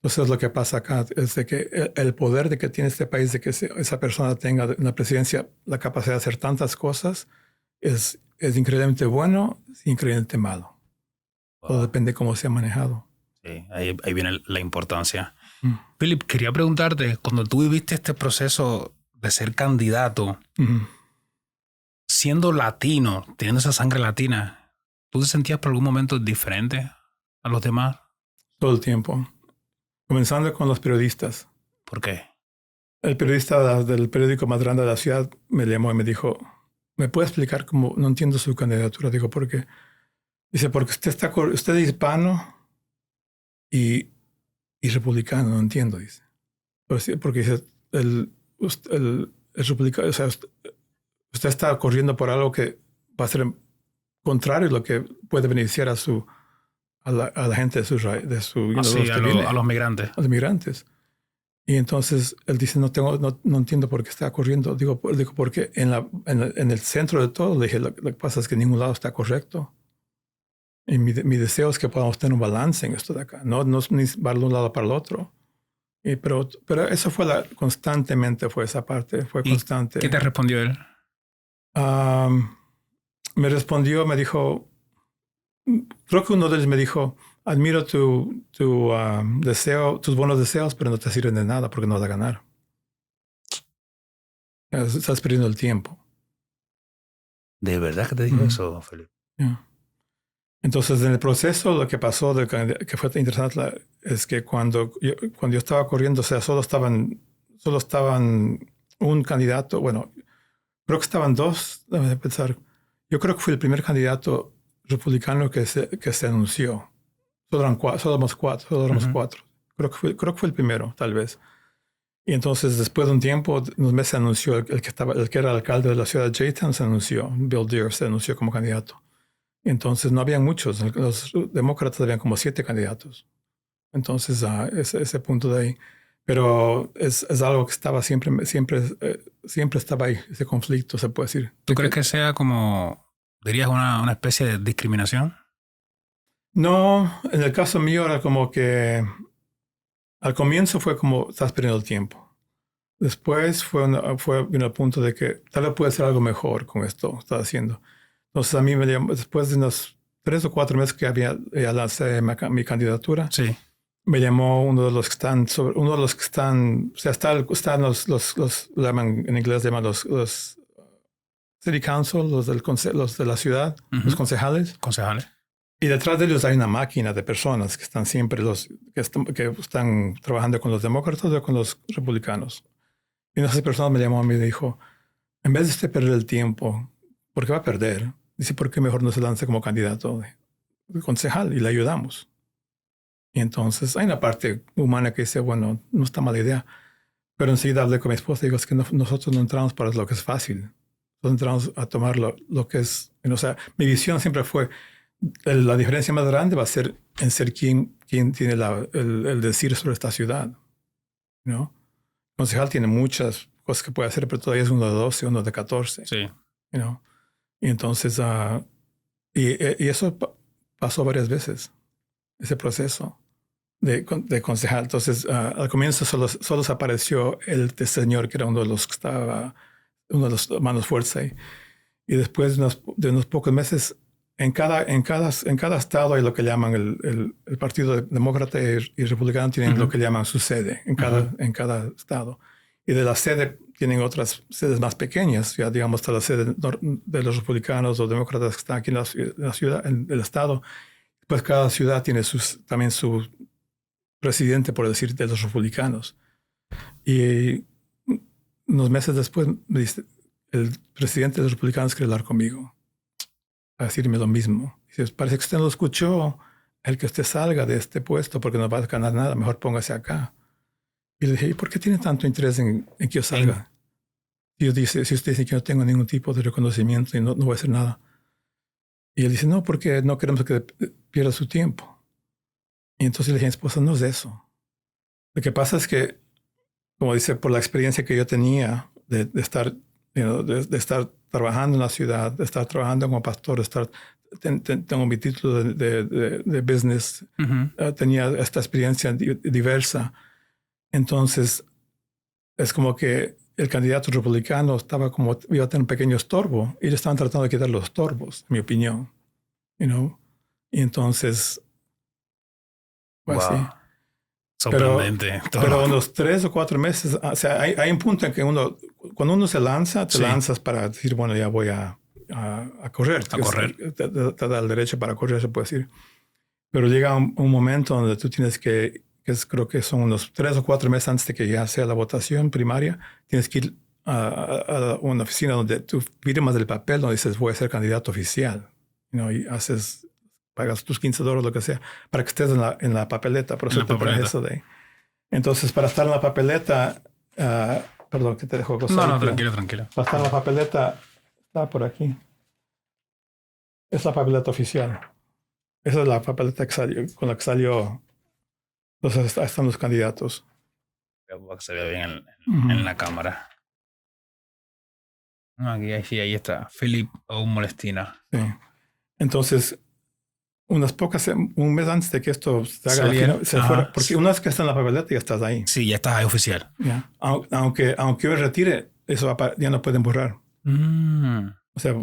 Entonces, lo que pasa acá es de que el poder de que tiene este país, de que esa persona tenga en la presidencia la capacidad de hacer tantas cosas, es increíblemente bueno, es increíblemente malo. Wow. Todo depende de cómo sea manejado. Sí, ahí viene la importancia. Philip, quería preguntarte, cuando tú viviste este proceso de ser candidato, siendo latino, teniendo esa sangre latina, ¿tú te sentías por algún momento diferente a los demás? Todo el tiempo. Comenzando con los periodistas. ¿Por qué? El periodista del periódico más grande de la ciudad me llamó y me dijo, ¿me puede explicar cómo no entiendo su candidatura? Digo, ¿por qué? Dice, porque usted es hispano y republicano, no entiendo, dice. Porque dice, el republicano, o sea, usted está corriendo por algo que va a ser contrario a lo que puede beneficiar a la gente de su a los migrantes. A los migrantes. Y entonces él dice, no entiendo por qué está corriendo. Digo porque en el centro de todo, le dije, lo que pasa es que en ningún lado está correcto. Y mi deseo es que podamos tener un balance en esto de acá. No ni va de un lado para el otro. Pero eso fue constantemente fue esa parte. Fue constante. ¿Qué te respondió él? Me respondió, me dijo, creo que uno de ellos me dijo, admiro tu deseo, tus buenos deseos, pero no te sirven de nada porque no vas a ganar. Estás perdiendo el tiempo. ¿De verdad que te dijo eso, Felipe? Yeah. Entonces, en el proceso, lo que pasó, que fue interesante, es que cuando yo estaba corriendo, o sea, solo estaban un candidato, bueno, creo que estaban dos, déjame pensar. Yo creo que fue el primer candidato republicano que se anunció. Solo éramos cuatro. Creo que fue el primero, tal vez. Y entonces, después de un tiempo, unos meses se anunció el que era alcalde de la ciudad de J-Town, se anunció. Bill Deere se anunció como candidato. Entonces, no habían muchos. Los demócratas habían como 7 candidatos. Entonces, ese punto de ahí. Pero es algo que estaba siempre estaba ahí, ese conflicto, se puede decir. ¿Tú crees que sea como, dirías, una especie de discriminación? No, en el caso mío era como que al comienzo fue como estás perdiendo el tiempo. Después vino al punto de que tal vez puede ser algo mejor con esto que estás haciendo. Entonces a mí me llamó, después de unos 3 o 4 meses que ya lancé mi candidatura, sí, me llamó uno de los que están, o sea, están los llaman, en inglés llaman los City Council, los de la ciudad, los concejales. Concejales. Y detrás de ellos hay una máquina de personas que están siempre que están trabajando con los demócratas o con los republicanos. Y una de esas personas me llamó a mí y dijo, en vez de usted perder el tiempo, porque va a perder, dice, ¿por qué mejor no se lanza como candidato de concejal y le ayudamos? Y entonces hay una parte humana que dice, bueno, no está mala idea. Pero enseguida hablé con mi esposa y digo, es que nosotros no entramos para lo que es fácil. Nosotros entramos a tomar lo que es... O sea, mi visión siempre fue, la diferencia más grande va a ser en ser quien tiene el decir sobre esta ciudad. ¿No? El concejal tiene muchas cosas que puede hacer, pero todavía es uno de 12, uno de 14. Sí. ¿No? Y entonces, y eso pasó varias veces, ese proceso. de concejal. Entonces, al comienzo solo se apareció el señor, que era uno de los que estaba, uno de los manos fuertes ahí. Y después de unos pocos meses, en cada estado hay lo que llaman el Partido Demócrata y Republicano tienen lo que llaman su sede en cada estado. Y de la sede tienen otras sedes más pequeñas, ya digamos hasta la sede de los republicanos o demócratas que están aquí en la ciudad, en el estado. Pues cada ciudad tiene también su presidente, por decir, de los republicanos. Y unos meses después me dice, el presidente de los republicanos quiere hablar conmigo, a decirme lo mismo. Dice, parece que usted no lo escuchó, el que usted salga de este puesto porque no va a ganar nada, mejor póngase acá. Y le dije, ¿y por qué tiene tanto interés en que yo salga? Y yo dice, si usted dice que no tengo ningún tipo de reconocimiento y no voy a hacer nada. Y él dice, no, porque no queremos que pierda su tiempo. Y entonces le dije a mi esposa, no es eso. Lo que pasa es que, como dice, por la experiencia que yo tenía de estar, de estar trabajando en la ciudad, de estar trabajando como pastor, tengo mi título de business, tenía esta experiencia diversa. Entonces, es como que el candidato republicano iba a tener un pequeño estorbo y le estaban tratando de quitar los estorbos, en mi opinión. Y entonces, pues wow. sí. Sorprendente. Pero unos 3 o 4 meses, o sea, hay un punto en que cuando uno se lanza, te lanzas para decir, bueno, ya voy a correr. A correr. Te da el derecho para correr, se puede decir. Pero llega un momento donde tú tienes creo que son unos 3 o 4 meses antes de que ya sea la votación primaria, tienes que ir a una oficina donde tú firmas el papel donde dices, voy a ser candidato oficial. Y pagas tus $15, lo que sea, para que estés en la papeleta. Por eso te pones eso de ahí. Entonces, para estar en la papeleta, perdón, que te dejo cosas. No, tranquilo. Para estar en la papeleta, está por aquí. Es la papeleta oficial. Esa es la papeleta con la que salió. Entonces, están los candidatos. Que se vea bien en la cámara. Ahí está. Philip O. Molestina. Sí. Entonces, un mes antes de que esto se haga se fuera, porque una vez que está en la papeleta ya estás ahí. Sí, ya estás ahí oficial. Ya. Aunque yo retire, eso ya no pueden borrar. O sea,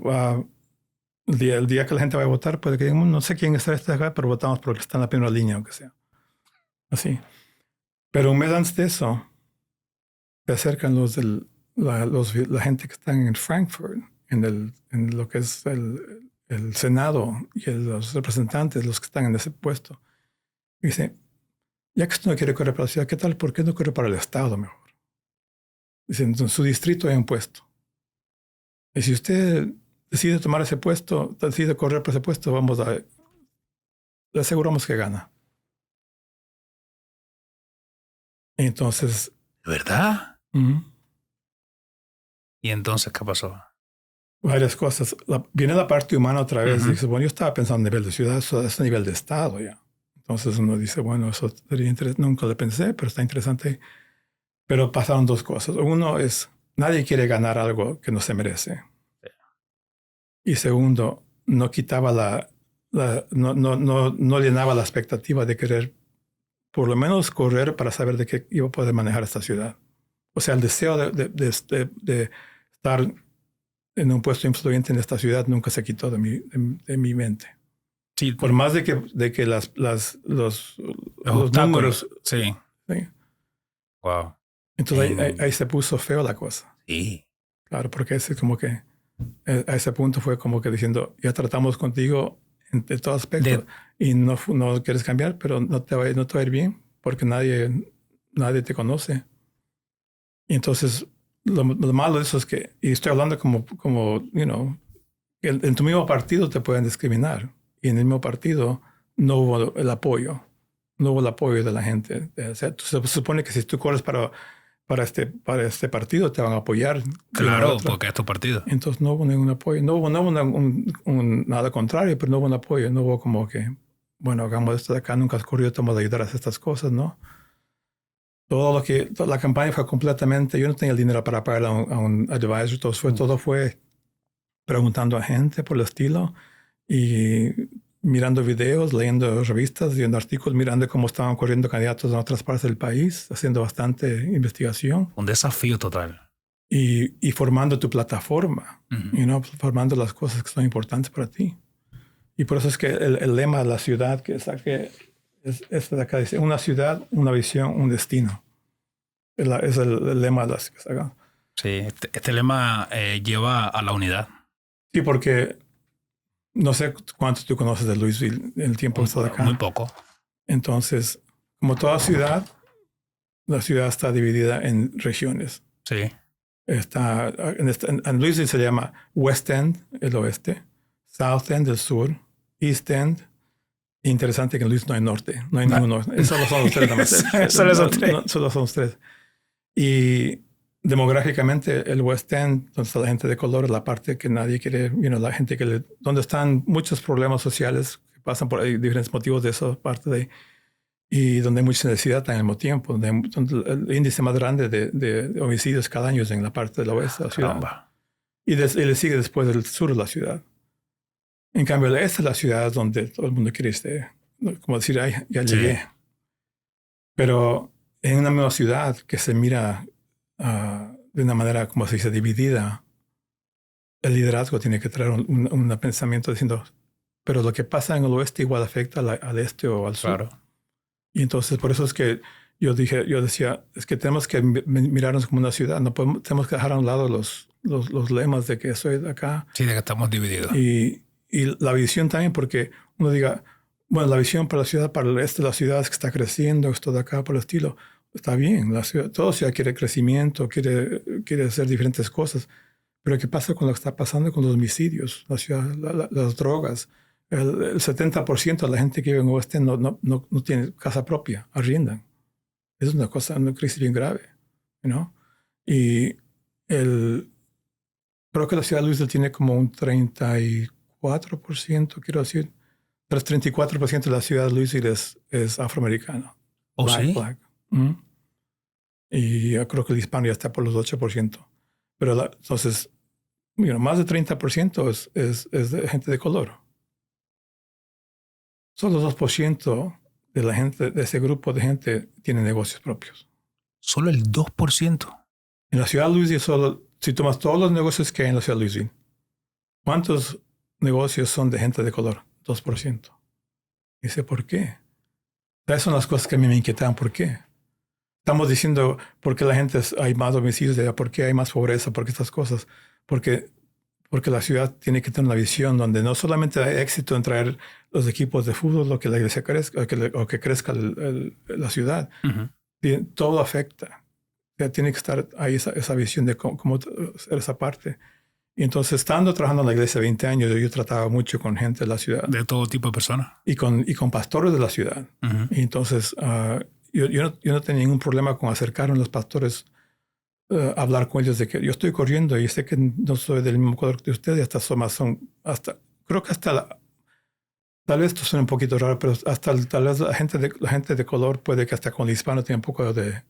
el día que la gente vaya a votar, puede que digan, no sé quién está acá, pero votamos por el que está en la primera línea, aunque sea. Así. Pero un mes antes de eso, se acercan la gente que están en Frankfurt, en lo que es el Senado y los representantes, los que están en ese puesto. Y dice, ya que usted no quiere correr para la ciudad, ¿qué tal? ¿Por qué no corre para el Estado mejor? Dice, en su distrito hay un puesto. Y si usted decide tomar ese puesto, decide correr por ese puesto, le aseguramos que gana. Y entonces... ¿Verdad? ¿Y entonces qué pasó? Varias cosas. Viene la parte humana otra vez. Dice, bueno, yo estaba pensando a nivel de ciudad, eso es a nivel de estado ya. Entonces uno dice, bueno, eso sería interesante. Nunca lo pensé, pero está interesante. Pero pasaron 2 cosas. Uno es, nadie quiere ganar algo que no se merece. Y segundo, no quitaba no llenaba la expectativa de querer por lo menos correr para saber de qué iba a poder manejar esta ciudad. O sea, el deseo de estar en un puesto influyente en esta ciudad nunca se quitó de mi mente. Sí. Por más de que los números... Sí. Wow. Entonces ahí se puso feo la cosa. Sí. Claro, porque es como que a ese punto fue como que diciendo, ya tratamos contigo de todo aspecto y no quieres cambiar, pero no te va a ir bien porque nadie te conoce. Y entonces lo malo de eso es que, y estoy hablando como en tu mismo partido te pueden discriminar y en el mismo partido no hubo el apoyo. No hubo el apoyo de la gente. O sea, se supone que si tú corres para este partido te van a apoyar. Claro, porque es tu partido. Entonces no hubo ningún apoyo. No hubo nada contrario, pero no hubo un apoyo. No hubo como que, bueno, hagamos esto de acá, nunca has corrido, te vamos a ayudar a hacer estas cosas, ¿no? Toda la campaña fue completamente, yo no tenía el dinero para pagar a un advisor, todo fue preguntando a gente por el estilo y mirando videos, leyendo revistas, leyendo artículos, mirando cómo estaban corriendo candidatos en otras partes del país, haciendo bastante investigación. Un desafío total. Y formando tu plataforma, formando las cosas que son importantes para ti. Y por eso es que el lema de la ciudad que saqué es de acá, dice, una ciudad, una visión, un destino. Es el lema de las que sacan. Sí, este lema lleva a la unidad. Sí, porque no sé cuánto tú conoces de Louisville en el tiempo que estás acá. Muy poco. Entonces, como toda ciudad, la ciudad está dividida en regiones. Sí. En Louisville se llama West End, el oeste, South End, el sur, East End. Interesante que en Louisville no hay norte, no hay ningún norte. Solo son los tres. Solo son tres. Solo son los tres. Y demográficamente el West End, donde está la gente de color, es la parte que nadie quiere, la gente donde están muchos problemas sociales que pasan por ahí, diferentes motivos de esa parte de ahí. Y donde hay mucha necesidad al mismo tiempo, donde el índice más grande de homicidios cada año es en la parte del oeste de la ciudad. Y le sigue después del sur de la ciudad. En cambio, el este de la ciudad es donde todo el mundo quiere como decir, ay, ya llegué. Pero en una misma ciudad que se mira de una manera, como se dice, dividida, el liderazgo tiene que traer un pensamiento diciendo, pero lo que pasa en el oeste igual afecta al este o al sur. Claro. Y entonces por eso es que yo decía, es que tenemos que mirarnos como una ciudad. Tenemos que dejar a un lado los lemas de que soy de acá. Sí, de que estamos divididos. Y la visión también, porque uno diga, bueno, la visión para la ciudad, para el este de la ciudad es que está creciendo, esto de acá por el estilo. Está bien, toda ciudad quiere crecimiento, quiere hacer diferentes cosas. Pero ¿qué pasa con lo que está pasando con los homicidios, la ciudad, las drogas? El 70% de la gente que vive en oeste no tiene casa propia, arriendan. Es una crisis bien grave, ¿no? Y creo que la ciudad de Louisville tiene como un 34%, quiero decir. Pero el 34% de la ciudad de Louisville es afroamericano. ¿Oh, sí? Black. Y yo creo que el hispano ya está por los 8%. Pero entonces, más de 30% es de gente de color. Solo 2% de la gente, de ese grupo de gente, tiene negocios propios. Solo el 2%. En la ciudad de Louisville, si tomas todos los negocios que hay en la ciudad de Louisville, ¿cuántos negocios son de gente de color? 2%. Dice, ¿por qué? Esas son las cosas que a mí me inquietan. ¿Por qué? Estamos diciendo por qué hay más homicidios, por qué hay más pobreza, por qué estas cosas. Porque la ciudad tiene que tener una visión donde no solamente hay éxito en traer los equipos de fútbol, lo que la iglesia crezca, o que crezca la ciudad. Todo afecta. Tiene que estar ahí esa visión de cómo hacer esa parte. Y entonces, estando trabajando en la iglesia 20 años, yo trataba mucho con gente de la ciudad. De todo tipo de personas. Y con pastores de la ciudad. Y entonces, yo no tenía ningún problema con acercarme a los pastores, hablar con ellos de que yo estoy corriendo y sé que no soy del mismo color que ustedes, creo que tal vez esto suena un poquito raro, pero tal vez la gente de color puede que hasta con el hispano tenga un poco de,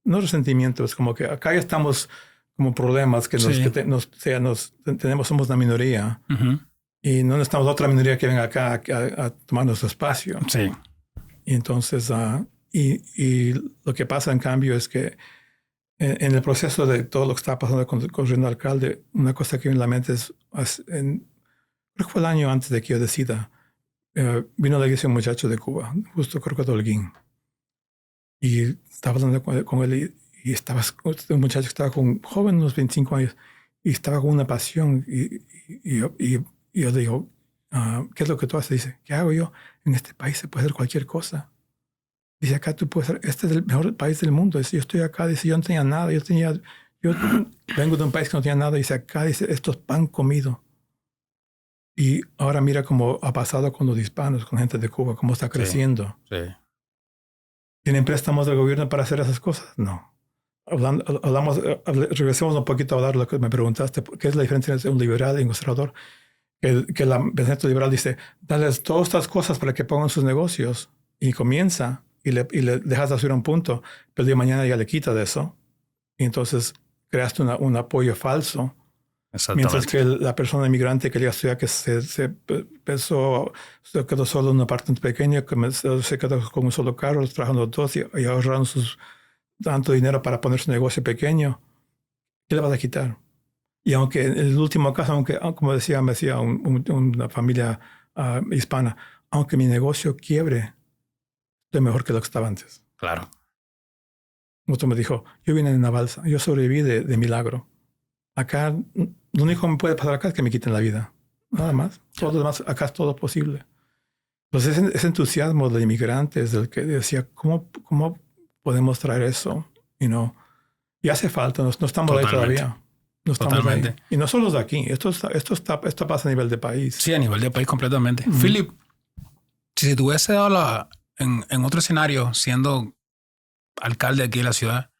no resentimiento, es como que acá ya estamos como problemas que somos una minoría y no necesitamos otra minoría que venga acá a tomar nuestro espacio. Sí. Y entonces, y lo que pasa en cambio es que en el proceso de todo lo que está pasando con el alcalde, una cosa que viene en la mente creo que fue el año antes de que yo decida, vino a la iglesia un muchacho de Cuba, justo creo que de Holguín. Y estaba hablando con él y un muchacho que estaba joven, unos 25 años, y estaba con una pasión. Y yo le digo, ¿qué es lo que tú haces? Dice, ¿qué hago yo? En este país se puede hacer cualquier cosa. Dice, acá tú puedes ser, este es el mejor país del mundo. Dice, yo estoy acá, dice, yo no tenía nada. Yo vengo de un país que no tenía nada. Dice, acá, dice, esto es pan comido. Y ahora mira cómo ha pasado con los hispanos, con gente de Cuba, cómo está creciendo. Sí. ¿Tienen préstamos del gobierno para hacer esas cosas? No. Regresemos un poquito a hablar de lo que me preguntaste. ¿Qué es la diferencia entre un liberal y un conservador? Que el pensamiento liberal dice, dales todas estas cosas para que pongan sus negocios. Y comienza y le dejas de hacer un punto, pero el día de mañana ya le quita de eso. Y entonces creaste un apoyo falso. Mientras que la persona inmigrante que llega a ciudad que se quedó solo en un apartamento pequeño, que se quedó con un solo carro, trabajando dos y ahorrando tanto dinero para poner su negocio pequeño, ¿qué le vas a quitar? Y aunque en el último caso, como me decía una familia hispana, aunque mi negocio quiebre, estoy mejor que lo que estaba antes. Claro. Otro me dijo, yo vine en una balsa, yo sobreviví de milagro. Acá, lo único que me puede pasar acá es que me quiten la vida. Nada más. Todo lo demás, acá es todo posible. Entonces, ese entusiasmo de inmigrantes, del que decía, ¿cómo podemos traer eso? Y hace falta, no estamos ahí todavía. No estamos ahí. Y no solo de aquí, esto pasa a nivel de país. Sí, a nivel de país completamente. Philip, si te hubiese dado en otro escenario, siendo alcalde aquí de la ciudad,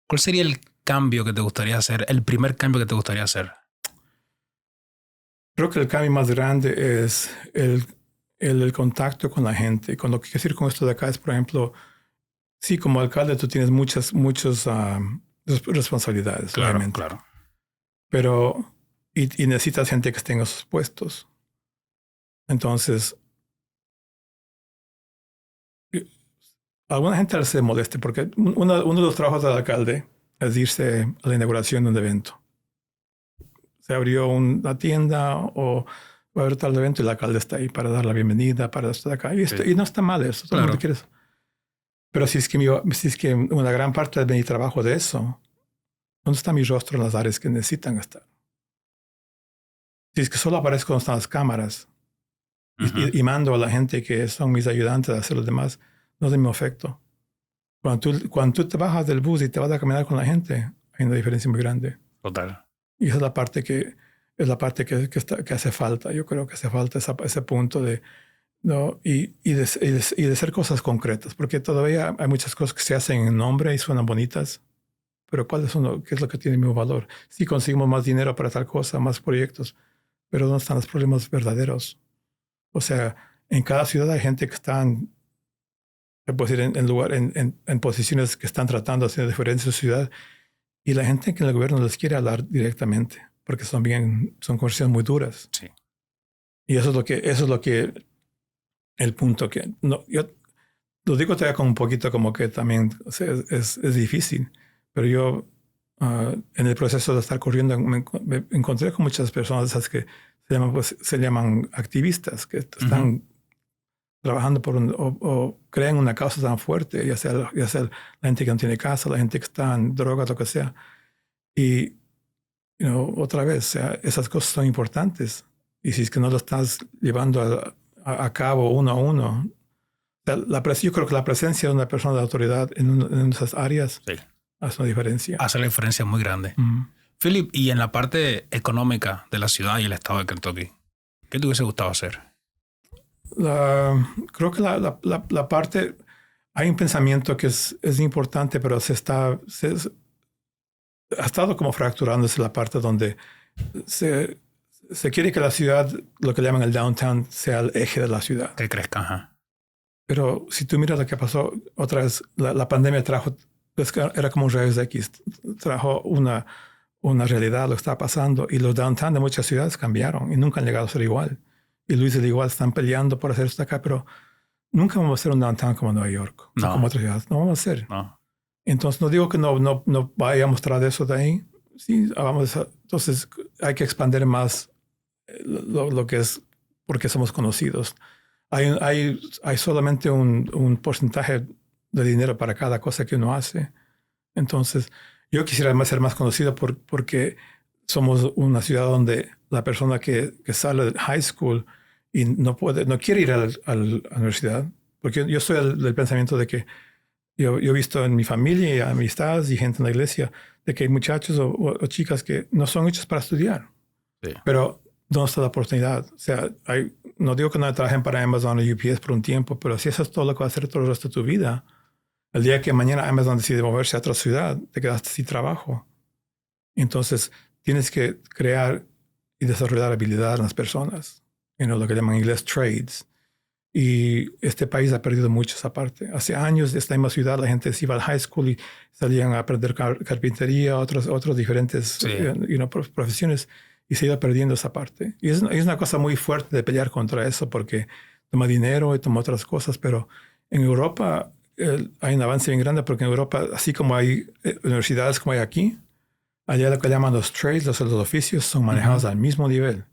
¿cuál sería el cambio que te gustaría hacer, el primer cambio que te gustaría hacer? Creo que el cambio más grande es el contacto con la gente. Con lo que quiero decir con esto de acá es, por ejemplo, sí, como alcalde tú tienes muchas responsabilidades. Claro, obviamente. claro. Pero, y necesitas gente que esté en esos puestos. Entonces, alguna gente se moleste porque uno de los trabajos del alcalde es irse a la inauguración de un evento. Se abrió una tienda o va a haber tal evento y el alcalde está ahí para dar la bienvenida, para estar acá. Y no está mal eso, todo el mundo quiere eso. Pero si es que una gran parte de mi trabajo de eso, ¿dónde está mi rostro en las áreas que necesitan estar? Si es que solo aparezco cuando están las cámaras y mando a la gente que son mis ayudantes a hacer los demás, no es de mi efecto. Cuando tú te bajas del bus y te vas a caminar con la gente, hay una diferencia muy grande. Total. Y esa es la parte que hace falta. Yo creo que hace falta ese punto de hacer cosas concretas, porque todavía hay muchas cosas que se hacen en nombre y suenan bonitas, pero ¿qué es lo que tiene mi valor? Sí conseguimos más dinero para tal cosa, más proyectos, pero ¿dónde están los problemas verdaderos? O sea, en cada ciudad hay gente que están, se puede decir, en posiciones que están tratando de hacer diferencia en su ciudad, y la gente que en el gobierno les quiere hablar directamente, porque son conversaciones muy duras. Sí. Y eso es lo que el punto que yo lo digo todavía con un poquito como que también es difícil, pero yo en el proceso de estar corriendo me encontré con muchas personas esas que se llaman activistas, que están trabajando o crean una causa tan fuerte, ya sea la gente que no tiene casa, la gente que está en drogas, lo que sea. Y otra vez, o sea, esas cosas son importantes. Y si es que no lo estás llevando a cabo uno a uno, yo creo que la presencia de una persona de autoridad en esas áreas hace una diferencia. Hace la diferencia muy grande. Philip, y en la parte económica de la ciudad y el estado de Kentucky, ¿qué te hubiese gustado hacer? Creo que la parte, hay un pensamiento que es importante, pero ha estado como fracturándose la parte donde se quiere que la ciudad, lo que llaman el downtown, sea el eje de la ciudad. Que crezca, ajá. Pero si tú miras lo que pasó, otra vez, la pandemia era como un rayos X, trajo una realidad, lo que está pasando, y los downtown de muchas ciudades cambiaron y nunca han llegado a ser igual. Y Luis y igual están peleando por hacer esto acá, pero nunca vamos a hacer un downtown como Nueva York, no como otras ciudades. No vamos a hacer. No. Entonces, no digo que no vaya a mostrar eso de ahí. Sí, entonces hay que expandir más lo que es porque somos conocidos. Hay solamente un porcentaje de dinero para cada cosa que uno hace. Entonces, yo quisiera ser más conocido porque somos una ciudad donde la persona que sale de high school y no quiere ir a la universidad, porque yo soy del pensamiento de que yo he visto en mi familia y amistades y gente en la iglesia de que hay muchachos o chicas que no son hechos para estudiar. Sí. Pero ¿dónde está la oportunidad? O sea, no digo que no trabajen para Amazon o UPS por un tiempo, pero si eso es todo lo que vas a hacer todo el resto de tu vida, el día que mañana Amazon decide moverse a otra ciudad, te quedaste sin trabajo. Entonces, tienes que crear y desarrollar habilidad en las personas, lo que llaman en inglés trades. Y este país ha perdido mucho esa parte. Hace años, en esta misma ciudad, la gente se iba al high school y salían a aprender carpintería, otros diferentes Sí. Profesiones, y se iba perdiendo esa parte. Y es una cosa muy fuerte de pelear contra eso, porque toma dinero y toma otras cosas, pero en Europa hay un avance bien grande, porque en Europa, así como hay universidades como hay aquí, allá lo que llaman los trades, los oficios, son manejados al mismo nivel.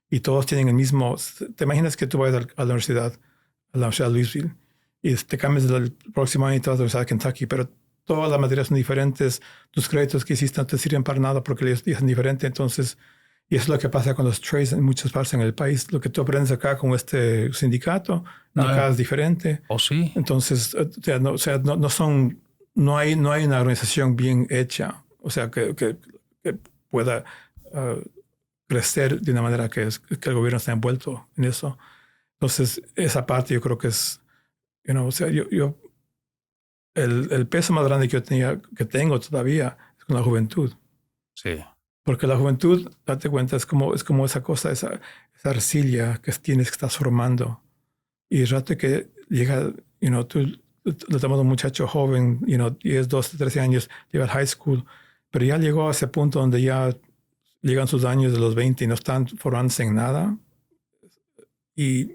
Y todos tienen el mismo... ¿Te imaginas que tú vas a la universidad de Louisville, y te cambias el próximo año y te vas a la Universidad de Kentucky, pero todas las materias son diferentes, tus créditos que hiciste no te sirven para nada porque les dicen diferente, entonces... Y eso es lo que pasa con los trades en muchas partes en el país. Lo que tú aprendes acá con este sindicato, acá es diferente. ¿O sí? Entonces, no hay una organización bien hecha, o sea, que pueda crecer de una manera que el gobierno está envuelto en eso. Entonces, esa parte yo creo que es, o sea, el peso más grande que tengo todavía es con la juventud. Sí. Porque la juventud, date cuenta, es como esa cosa, esa arcilla que tienes que estás formando. Y el rato que llega, tú lo tomas un muchacho joven, 10, 12, 13 años, llega al high school, pero ya llegó a ese punto donde ya llegan sus años de los 20 y no están formándose en nada. Y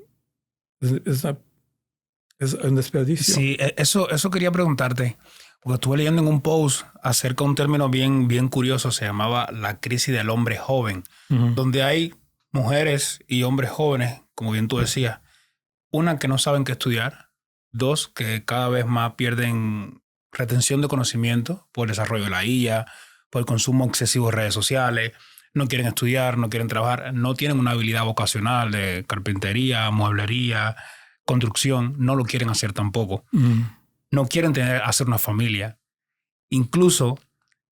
es un desperdicio. Sí, eso quería preguntarte, porque estuve leyendo en un post acerca de un término bien curioso, se llamaba la crisis del hombre joven, donde hay mujeres y hombres jóvenes, como bien tú decías, una, que no saben qué estudiar, dos, que cada vez más pierden retención de conocimiento por el desarrollo de la IA, por el consumo excesivo de redes sociales, no quieren estudiar, no quieren trabajar, no tienen una habilidad vocacional de carpintería, mueblería, construcción, no lo quieren hacer tampoco. No quieren hacer una familia. Incluso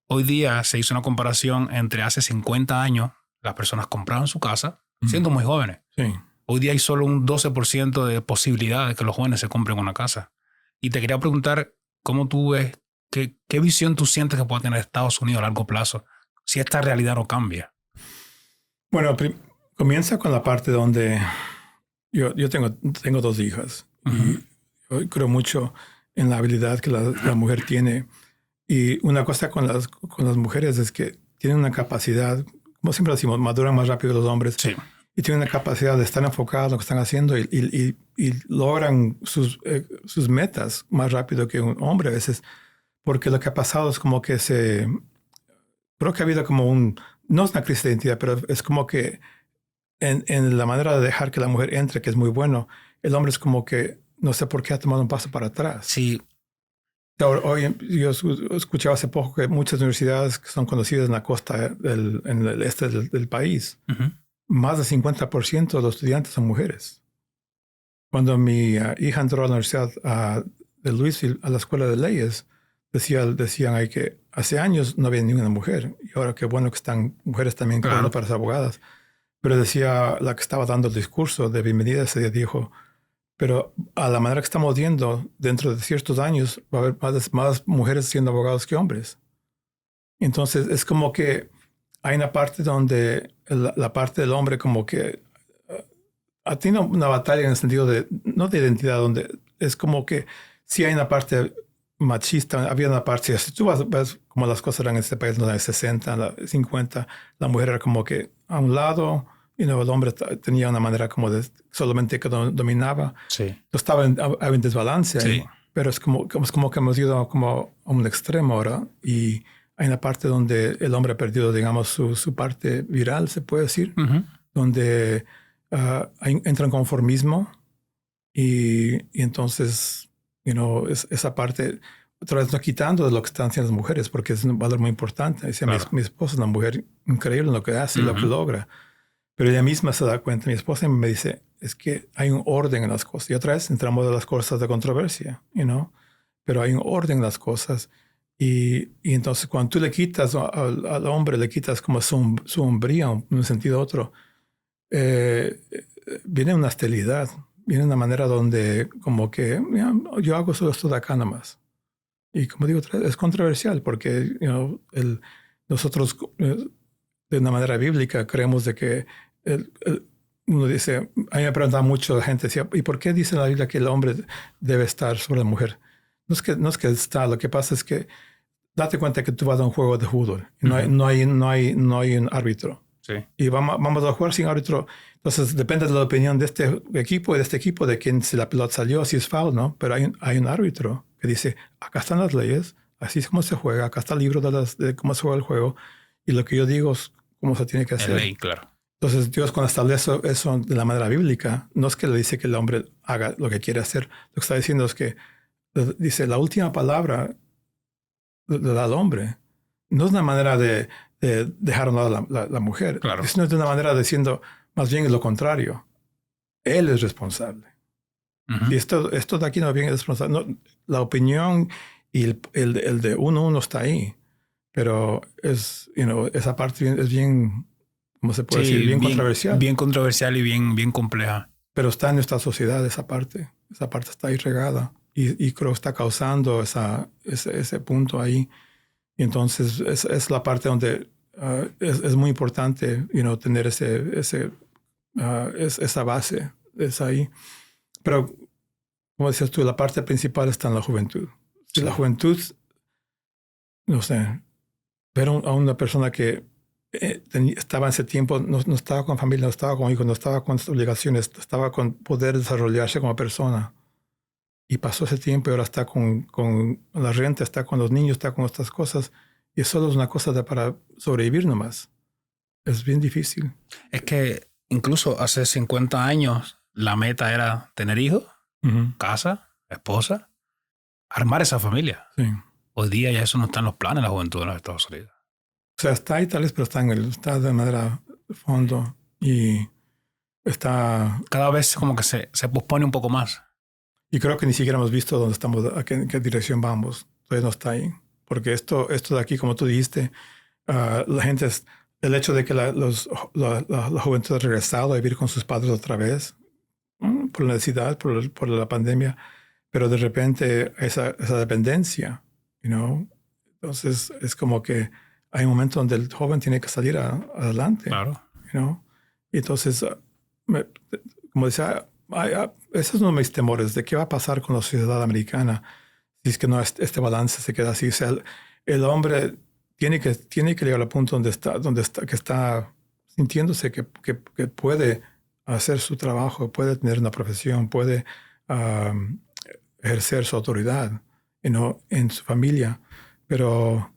hoy día se hizo una comparación entre hace 50 años, las personas compraban su casa siendo muy jóvenes. Sí. Hoy día hay solo un 12% de posibilidad de que los jóvenes se compren una casa. Y te quería preguntar, ¿cómo tú ves, qué visión tú sientes que puede tener Estados Unidos a largo plazo si esta realidad no cambia? Bueno, comienza con la parte donde yo tengo dos hijas y yo creo mucho en la habilidad que la mujer tiene. Y una cosa con las mujeres es que tienen una capacidad, como siempre decimos, maduran más rápido que los hombres. Sí. Y tienen una capacidad de estar enfocados en lo que están haciendo y logran sus metas más rápido que un hombre a veces. Porque lo que ha pasado es como que creo que ha habido como no es una crisis de identidad, pero es como que en la manera de dejar que la mujer entre, que es muy bueno, el hombre es como que no sé por qué ha tomado un paso para atrás. Sí. Hoy yo escuchaba hace poco que muchas universidades que son conocidas en la costa, en el este del país, más del 50% de los estudiantes son mujeres. Cuando mi hija entró a la Universidad de Louisville, a la Escuela de Leyes, decían ahí que hace años no había ninguna mujer. Y ahora qué bueno que están mujeres también Claro. para ser abogadas. Pero decía la que estaba dando el discurso de bienvenida ese día, dijo, pero a la manera que estamos viendo, dentro de ciertos años va a haber más mujeres siendo abogados que hombres. Entonces es como que hay una parte donde la parte del hombre como que ha tenido una batalla en el sentido de, no de identidad, donde es como que sí hay una parte machista, había una parte, si tú ves como las cosas eran en este país en los años 60, 50, la mujer era como que a un lado, el hombre tenía una manera como de solamente que dominaba. Sí. Estaba había un desbalance ahí, Sí. pero es como que hemos ido como a un extremo ahora y hay una parte donde el hombre ha perdido, digamos, su parte viral, se puede decir, donde entra en conformismo y entonces, esa parte, otra vez no quitando de lo que están haciendo las mujeres, porque es un valor muy importante. Decía, Claro. mi esposa es una mujer increíble en lo que hace y lo que logra. Pero ella misma se da cuenta. Mi esposa me dice, es que hay un orden en las cosas. Y otra vez entramos de las cosas de controversia, pero hay un orden en las cosas. Y entonces cuando tú le quitas al hombre, le quitas como su hombría en un sentido otro, viene una hostilidad, viene una manera donde como que yo hago solo esto de acá nada más. Y como digo, es controversial porque nosotros de una manera bíblica creemos de que uno dice, a mí me preguntaba mucho la gente, decía, ¿y por qué dice la Biblia que el hombre debe estar sobre la mujer? No es que está, lo que pasa es que date cuenta que tú vas a un juego de fútbol y no hay un árbitro. Sí. Y vamos a jugar sin árbitro. Entonces depende de la opinión de este equipo y de este equipo, de quién si la pelota salió, si es foul, ¿no? Pero hay un árbitro que dice, acá están las leyes, así es como se juega, acá está el libro de cómo se juega el juego y lo que yo digo es cómo se tiene que hacer. Es ley, claro. Entonces Dios cuando establece eso de la manera bíblica, no es que le dice que el hombre haga lo que quiere hacer. Lo que está diciendo es que dice la última palabra le da al hombre. No es una manera de dejar a un lado la mujer. Claro. Es de una manera diciendo, más bien es lo contrario. Él es responsable. Uh-huh. Y esto de aquí no bien es responsable. No, la opinión y el de uno está ahí. Pero esa parte es bien, ¿cómo se puede decir? Bien controversial. Bien controversial y bien compleja. Pero está en nuestra sociedad esa parte. Esa parte está ahí regada. Y creo que está causando ese punto ahí. Y entonces es la parte donde es muy importante tener esa base. Es ahí. Pero, como decías tú, la parte principal está en la juventud. Si la juventud, no sé, ver a una persona que estaba en ese tiempo, no estaba con familia, no estaba con hijos, no estaba con obligaciones, estaba con poder desarrollarse como persona. Y pasó ese tiempo y ahora está con la renta, está con los niños, está con estas cosas. Y solo es una cosa para sobrevivir nomás. Es bien difícil. Es que incluso hace 50 años la meta era tener hijos, casa, esposa, armar esa familia. Sí. Hoy día ya eso no está en los planes de la juventud de los Estados Unidos. O sea, está ahí tal vez, pero está de manera de fondo y está... Cada vez como que se pospone un poco más. Y creo que ni siquiera hemos visto dónde estamos, en qué dirección vamos. Todavía no está ahí. Porque esto de aquí, como tú dijiste, la gente, el hecho de que la juventud ha regresado a vivir con sus padres otra vez, por la necesidad, por la pandemia, pero de repente esa dependencia, entonces es como que hay un momento donde el joven tiene que salir adelante. Claro. Y entonces, como decía, ese es uno de mis temores de qué va a pasar con la sociedad americana si es que no este balance se queda así. O sea, el hombre tiene que llegar al punto donde está sintiéndose que puede hacer su trabajo, puede tener una profesión, puede ejercer su autoridad en su familia. Pero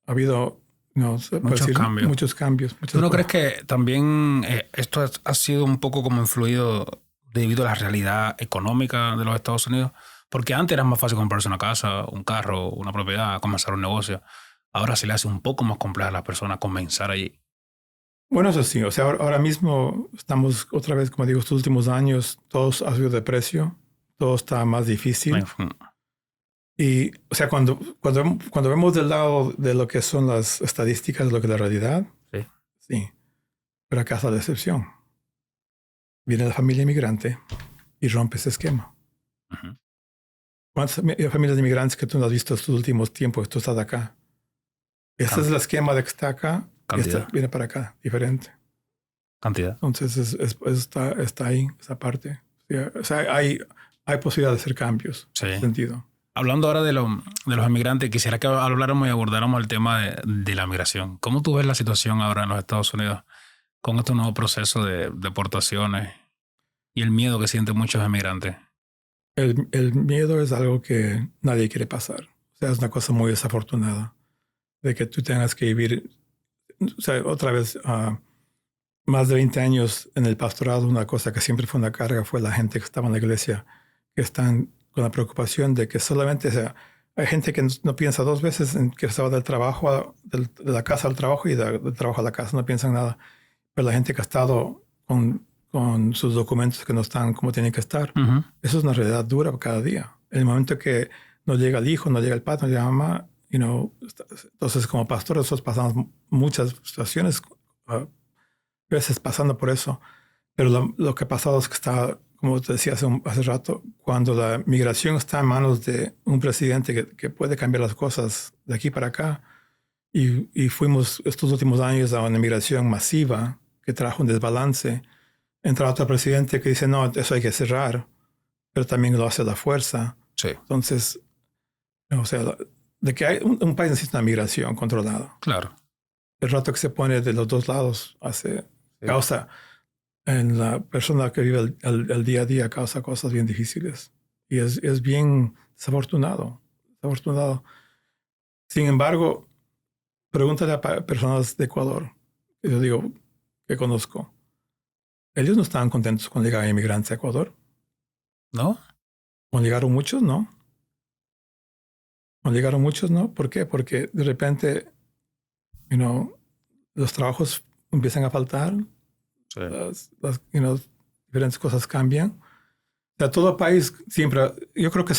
ha habido muchos cambios. ¿Tú no crees que también esto ha sido un poco como influido debido a la realidad económica de los Estados Unidos? Porque antes era más fácil comprarse una casa, un carro, una propiedad, comenzar un negocio. Ahora se le hace un poco más complejo a las personas comenzar allí. Bueno, eso sí. O sea, ahora mismo estamos otra vez, como digo, estos últimos años, todo ha subido de precio. Todo está más difícil. Y, o sea, cuando vemos del lado de lo que son las estadísticas, de lo que es la realidad, sí. Pero acá está la excepción. Viene la familia inmigrante y rompe ese esquema. Uh-huh. ¿Cuántas familias de inmigrantes que tú no has visto estos últimos tiempos? Tú estás acá. Este es el esquema de que está acá. Este viene para acá, diferente. Cantidad. Entonces está ahí, esa parte. O sea, hay posibilidad de hacer cambios en ese sentido. Hablando ahora de los inmigrantes, quisiera que habláramos y abordáramos el tema de la migración. ¿Cómo tú ves la situación ahora en los Estados Unidos con este nuevo proceso de deportaciones y el miedo que sienten muchos inmigrantes? El miedo es algo que nadie quiere pasar. O sea, es una cosa muy desafortunada de que tú tengas que vivir, o sea, otra vez, más de 20 años en el pastorado. Una cosa que siempre fue una carga fue la gente que estaba en la iglesia, que están con la preocupación de que solamente, o sea, hay gente que no piensa dos veces en que se va del trabajo, de la casa al trabajo y del trabajo a la casa, no piensan nada. Pero la gente que ha estado con sus documentos que no están como tienen que estar, eso es una realidad dura cada día. En el momento que no llega el hijo, no llega el padre, no llega la mamá, entonces como pastores nosotros pasamos muchas situaciones, veces pasando por eso. Pero lo que ha pasado es que está, como te decía hace rato, cuando la migración está en manos de un presidente que puede cambiar las cosas de aquí para acá, y fuimos estos últimos años a una migración masiva que trajo un desbalance. entra otro presidente que dice, no, eso hay que cerrar, pero también lo hace a la fuerza. Sí. Entonces, o sea, de que hay un país necesita una migración controlada. Claro. El rato que se pone de los dos lados causa en la persona que vive el día a día, causa cosas bien difíciles. Y es bien desafortunado. Sin embargo, pregúntale a personas de Ecuador, que yo digo que conozco. Ellos no estaban contentos cuando llegaban inmigrantes a Ecuador. ¿No? Cuando llegaron muchos, no. Cuando llegaron muchos, no. ¿Por qué? Porque de repente, los trabajos empiezan a faltar. Sí. Diferentes cosas cambian. O sea, todo país siempre, yo creo que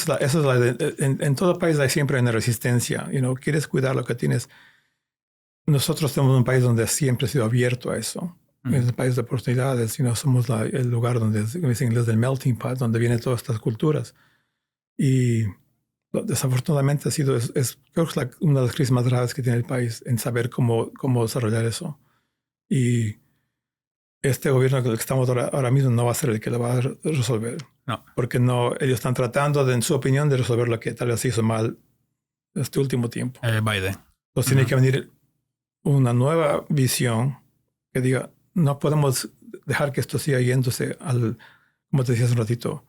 en todo país hay siempre una resistencia. Quieres cuidar lo que tienes. Nosotros tenemos un país donde siempre ha sido abierto a eso. Es un país de oportunidades. Somos el lugar donde, como dicen en inglés, del melting pot, donde vienen todas estas culturas. Y desafortunadamente creo que es una de las crisis más graves que tiene el país en saber cómo desarrollar eso. Y este gobierno que estamos ahora mismo no va a ser el que lo va a resolver. No. Porque ellos están tratando, en su opinión, de resolver lo que tal vez hizo mal este último tiempo. Biden. Entonces tiene que venir una nueva visión que diga, no podemos dejar que esto siga yéndose como te decía hace un ratito,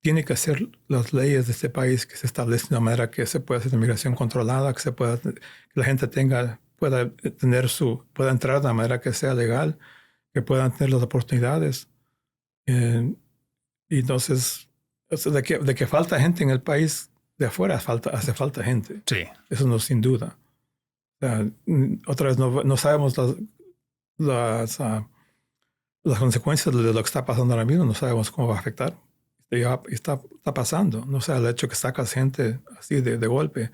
tiene que hacer las leyes de este país que se establecen de una manera que se pueda hacer inmigración controlada, que la gente pueda entrar de una manera que sea legal, que puedan tener las oportunidades. Y entonces, de que falta gente en el país de afuera, hace falta gente. Sí. Eso no, sin duda. O sea, otra vez no sabemos las consecuencias de lo que está pasando ahora mismo, no sabemos cómo va a afectar. Está pasando. No sea, el hecho que sacas gente así de golpe,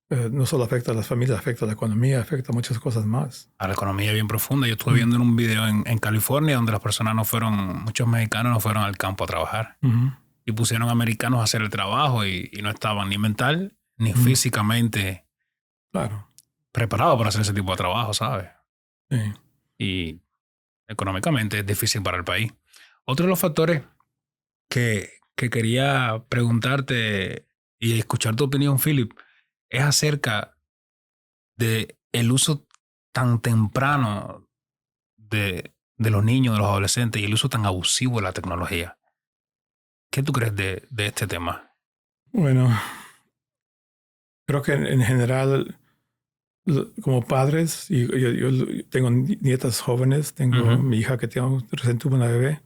no solo afecta a las familias, afecta a la economía, afecta a muchas cosas más. A la economía bien profunda. Yo estuve viendo en un video en California donde las personas muchos mexicanos no fueron al campo a trabajar. Y pusieron americanos a hacer el trabajo y no estaban ni mental ni físicamente preparados para hacer ese tipo de trabajo, ¿sabes? Sí. Y económicamente es difícil para el país. Otro de los factores que quería preguntarte y escuchar tu opinión, Philip, es acerca de el uso tan temprano de los niños, de los adolescentes y el uso tan abusivo de la tecnología. ¿Qué tú crees de este tema? Bueno, creo que en general, como padres, y yo tengo nietas jóvenes, tengo mi hija que recién tuvo una bebé,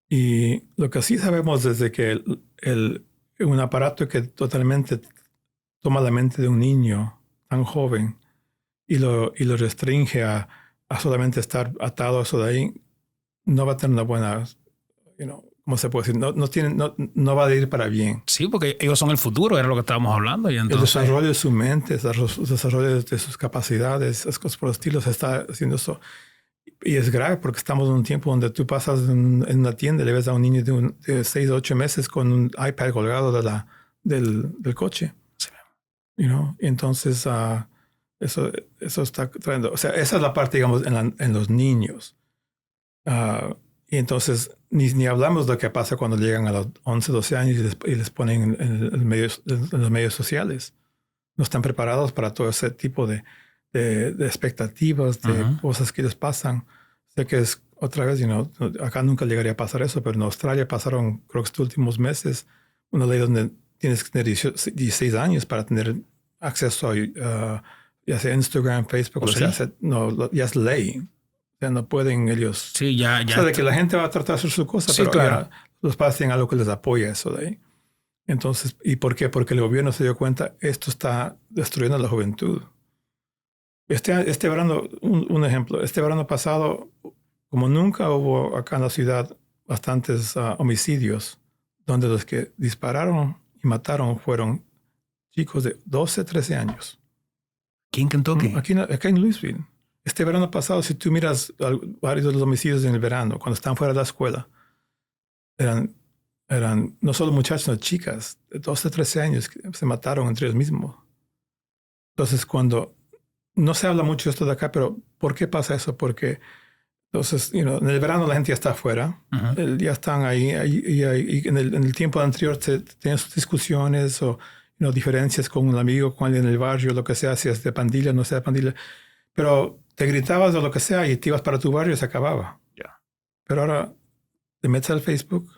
y lo que sí sabemos desde que un aparato que totalmente toma la mente de un niño tan joven y lo restringe a solamente estar atado a eso de ahí, no va a tener una buena, ¿cómo se puede decir? No va a ir para bien. Sí, porque ellos son el futuro, era lo que estábamos hablando. Y entonces... El desarrollo de su mente, el desarrollo de sus capacidades, esas cosas por el estilo, se está haciendo eso. Y es grave porque estamos en un tiempo donde tú pasas en una tienda y le ves a un niño de 6 o 8 meses con un iPad colgado del coche. Sí. Y entonces eso está trayendo... O sea, esa es la parte, digamos, en los niños. Y entonces ni hablamos de lo que pasa cuando llegan a los 11, 12 años y les ponen en los medios sociales. No están preparados para todo ese tipo de expectativas, de cosas que les pasan. Sé que es otra vez, acá nunca llegaría a pasar eso, pero en Australia pasaron, creo que estos últimos meses, una ley donde tienes que tener 16 años para tener acceso a ya sea Instagram, Facebook, ya es ley. O sea, no pueden ellos... Sí, ya. O sea, de que la gente va a tratar de hacer su cosa, sí, pero claro. Los padres tienen algo que les apoya eso de ahí. Entonces, ¿y por qué? Porque el gobierno se dio cuenta, esto está destruyendo a la juventud. Este verano, un ejemplo, este verano pasado, como nunca hubo acá en la ciudad bastantes homicidios, donde los que dispararon y mataron fueron chicos de 12, 13 años. ¿Quién Kentucky? Acá en Louisville. Este verano pasado, si tú miras varios de los homicidios en el verano, cuando están fuera de la escuela, eran no solo muchachos, sino chicas de 12, 13 años que se mataron entre ellos mismos. Entonces, cuando no se habla mucho de esto de acá, pero ¿por qué pasa eso? Porque Entonces, en el verano la gente ya está afuera, ya están ahí y en el tiempo anterior tenían sus discusiones o diferencias con un amigo, con alguien en el barrio, lo que sea, si es de pandilla, no sea de pandilla. Pero te gritabas o lo que sea y te ibas para tu barrio y se acababa. Yeah. Pero ahora te metes al Facebook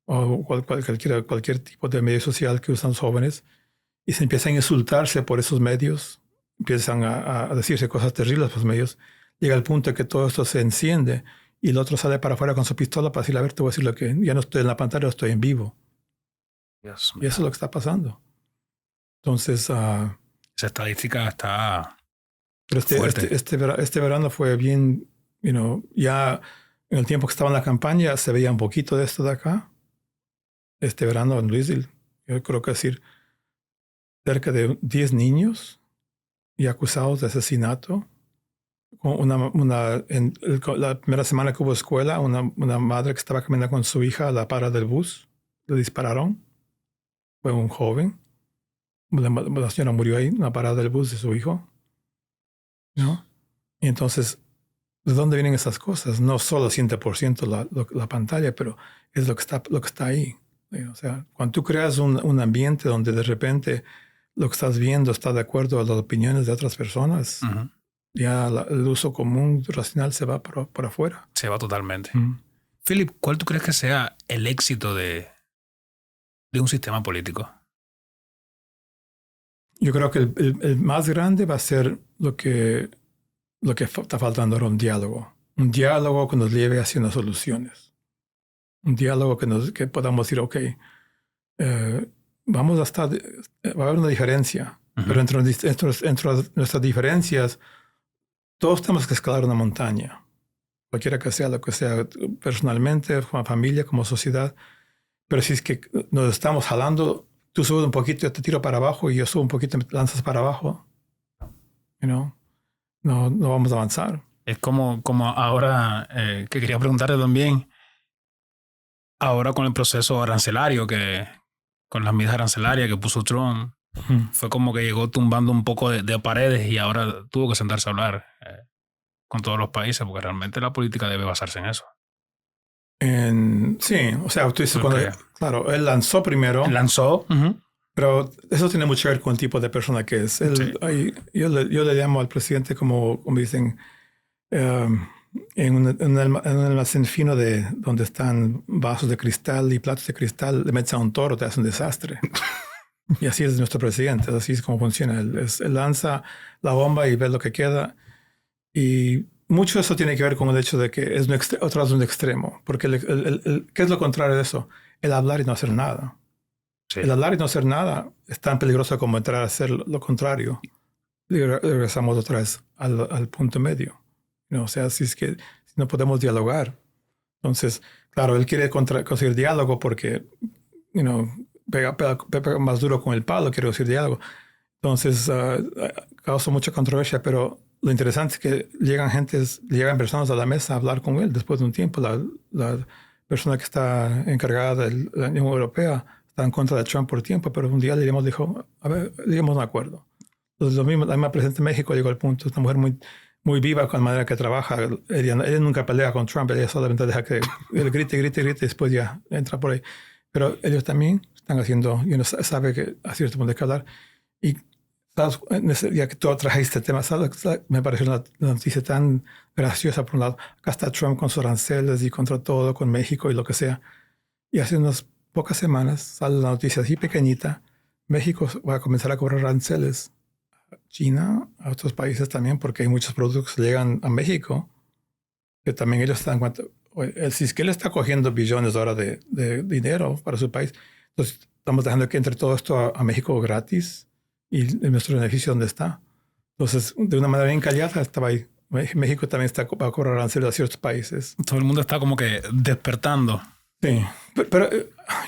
o cualquier tipo de medio social que usan los jóvenes y se empiezan a insultarse por esos medios, empiezan a decirse cosas terribles por los medios. Llega el punto en que todo esto se enciende y el otro sale para afuera con su pistola para decirle, a ver, te voy a decir lo que ya no estoy en la pantalla, estoy en vivo. Yes, y eso es lo que está pasando. Entonces... esa estadística está pero fuerte. Este verano fue bien, ya en el tiempo que estaba en la campaña se veía un poquito de esto de acá. Este verano en Louisville, yo creo que decir, cerca de 10 niños y acusados de asesinato. La primera semana que hubo escuela, una madre que estaba caminando con su hija a la parada del bus, le dispararon. Fue un joven. La señora murió ahí en la parada del bus de su hijo. ¿No? Y entonces, ¿de dónde vienen esas cosas? No solo 100% la pantalla, pero es lo que está ahí. O sea, cuando tú creas un ambiente donde de repente lo que estás viendo está de acuerdo a las opiniones de otras personas, ya el uso común racional se va por afuera. Se va totalmente. Philip, ¿cuál tú crees que sea el éxito de un sistema político? Yo creo que el más grande va a ser lo que está faltando ahora, un diálogo. Un diálogo que nos lleve hacia unas soluciones. Un diálogo que podamos decir, ok, va a haber una diferencia, pero entre nuestras diferencias, todos tenemos que escalar una montaña, cualquiera que sea, lo que sea, personalmente, como familia, como sociedad. Pero si es que nos estamos jalando, tú subes un poquito, yo te tiro para abajo y yo subo un poquito y me lanzas para abajo, no vamos a avanzar. Es como ahora, que quería preguntarte también, ahora con el proceso arancelario, con las medidas arancelarias que puso Trump, fue como que llegó tumbando un poco de paredes y ahora tuvo que sentarse a hablar con todos los países, porque realmente la política debe basarse en eso. Sí, o sea, tú dices claro, él lanzó primero. Pero eso tiene mucho que ver con el tipo de persona que es. Yo le llamo al presidente como dicen, en un almacén fino donde están vasos de cristal y platos de cristal, le metes a un toro, te hace un desastre. Y así es nuestro presidente, así es como funciona. Él lanza la bomba y ve lo que queda. Y mucho de eso tiene que ver con el hecho de que es otra vez un extremo. Porque ¿qué es lo contrario de eso? El hablar y no hacer nada. Sí. El hablar y no hacer nada es tan peligroso como entrar a hacer lo contrario. Y regresamos otra vez al punto medio. O sea, si no podemos dialogar. Entonces, claro, él quiere conseguir diálogo porque, pega más duro con el palo, quiere conseguir diálogo. Entonces, causa mucha controversia, pero lo interesante es que llegan personas a la mesa a hablar con él después de un tiempo. La persona que está encargada de la Unión Europea está en contra de Trump por tiempo, pero un día dijo, a ver, llegamos a un acuerdo. Entonces, lo mismo, la misma presidenta de México llegó al punto, es una mujer muy, muy viva con la manera que trabaja. Ella nunca pelea con Trump, ella solamente deja que él grite, y después ya entra por ahí. Pero ellos también están haciendo, sabe que a cierto punto hay que hablar. Y ya que tú trajiste este tema, me pareció una noticia tan graciosa por un lado. Acá está Trump con sus aranceles y contra todo, con México y lo que sea. Y hace unas pocas semanas sale la noticia así pequeñita. México va a comenzar a cobrar aranceles a China, a otros países también, porque hay muchos productos que llegan a México que también ellos están... Si es que él está cogiendo billones ahora de dinero para su país, entonces estamos dejando que entre todo esto a México gratis. Y nuestro beneficio, ¿dónde está? Entonces, de una manera bien callada, estaba ahí. México también va a cobrar aranceles a ciertos países. Todo el mundo está como que despertando. Sí, pero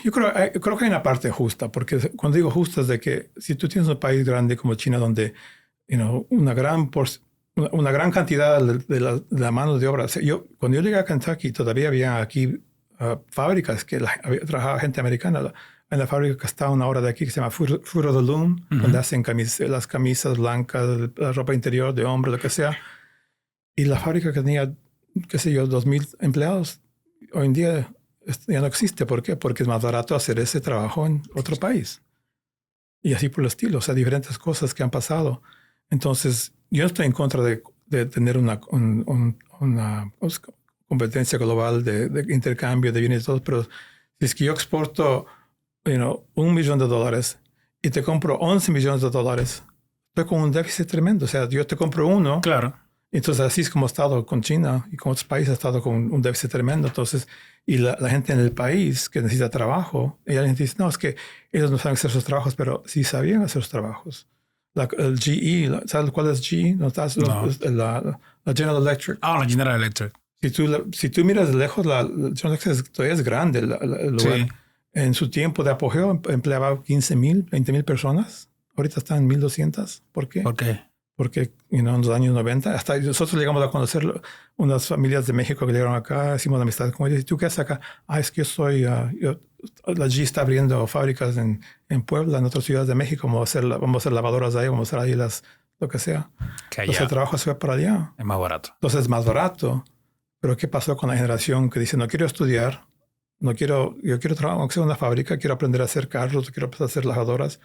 yo creo que hay una parte justa, porque cuando digo justa es de que si tú tienes un país grande como China, donde una gran cantidad de la mano de obra. Cuando yo llegué a Kentucky, todavía había aquí fábricas que trabajaba gente americana. En la fábrica que está a una hora de aquí, que se llama Fruit of the Loom, donde hacen las camisas blancas, la ropa interior de hombre, lo que sea. Y la fábrica que tenía qué sé yo, 2,000 empleados. Hoy en día ya no existe. ¿Por qué? Porque es más barato hacer ese trabajo en otro país. Y así por el estilo. O sea, diferentes cosas que han pasado. Entonces, yo no estoy en contra de tener una competencia global de intercambio de bienes y todo, pero si es que yo exporto, $1 millón y te compro 11 millones de dólares, estoy con un déficit tremendo. O sea, yo te compro uno. Claro. Entonces, así es como ha estado con China y con otros países, ha estado con un déficit tremendo. Entonces, y la gente en el país que necesita trabajo, ella dice, no, es que ellos no saben hacer sus trabajos, pero sí sabían hacer sus trabajos. El GE, ¿sabes cuál es GE? No. La General Electric. La General Electric. Si tú miras de lejos, la General Electric todavía es grande el lugar. Sí. En su tiempo de apogeo empleaba 15,000, 20,000 personas. Ahorita están en 1,200. ¿Por qué? ¿Por qué? Porque en los años 90, hasta nosotros llegamos a conocer unas familias de México que llegaron acá, hicimos la amistad con ellos. ¿Y tú qué haces acá? Es que yo soy, la G está abriendo fábricas en Puebla, en otras ciudades de México. Vamos a hacer lavadoras ahí, vamos a hacer ahí lo que sea. Que allá. Entonces el trabajo se va para allá. Es más barato. Entonces es más barato. Pero ¿qué pasó con la generación que dice, no quiero estudiar, yo quiero trabajar, aunque sea en una fábrica, quiero aprender a hacer carros, quiero aprender a hacer lavadoras?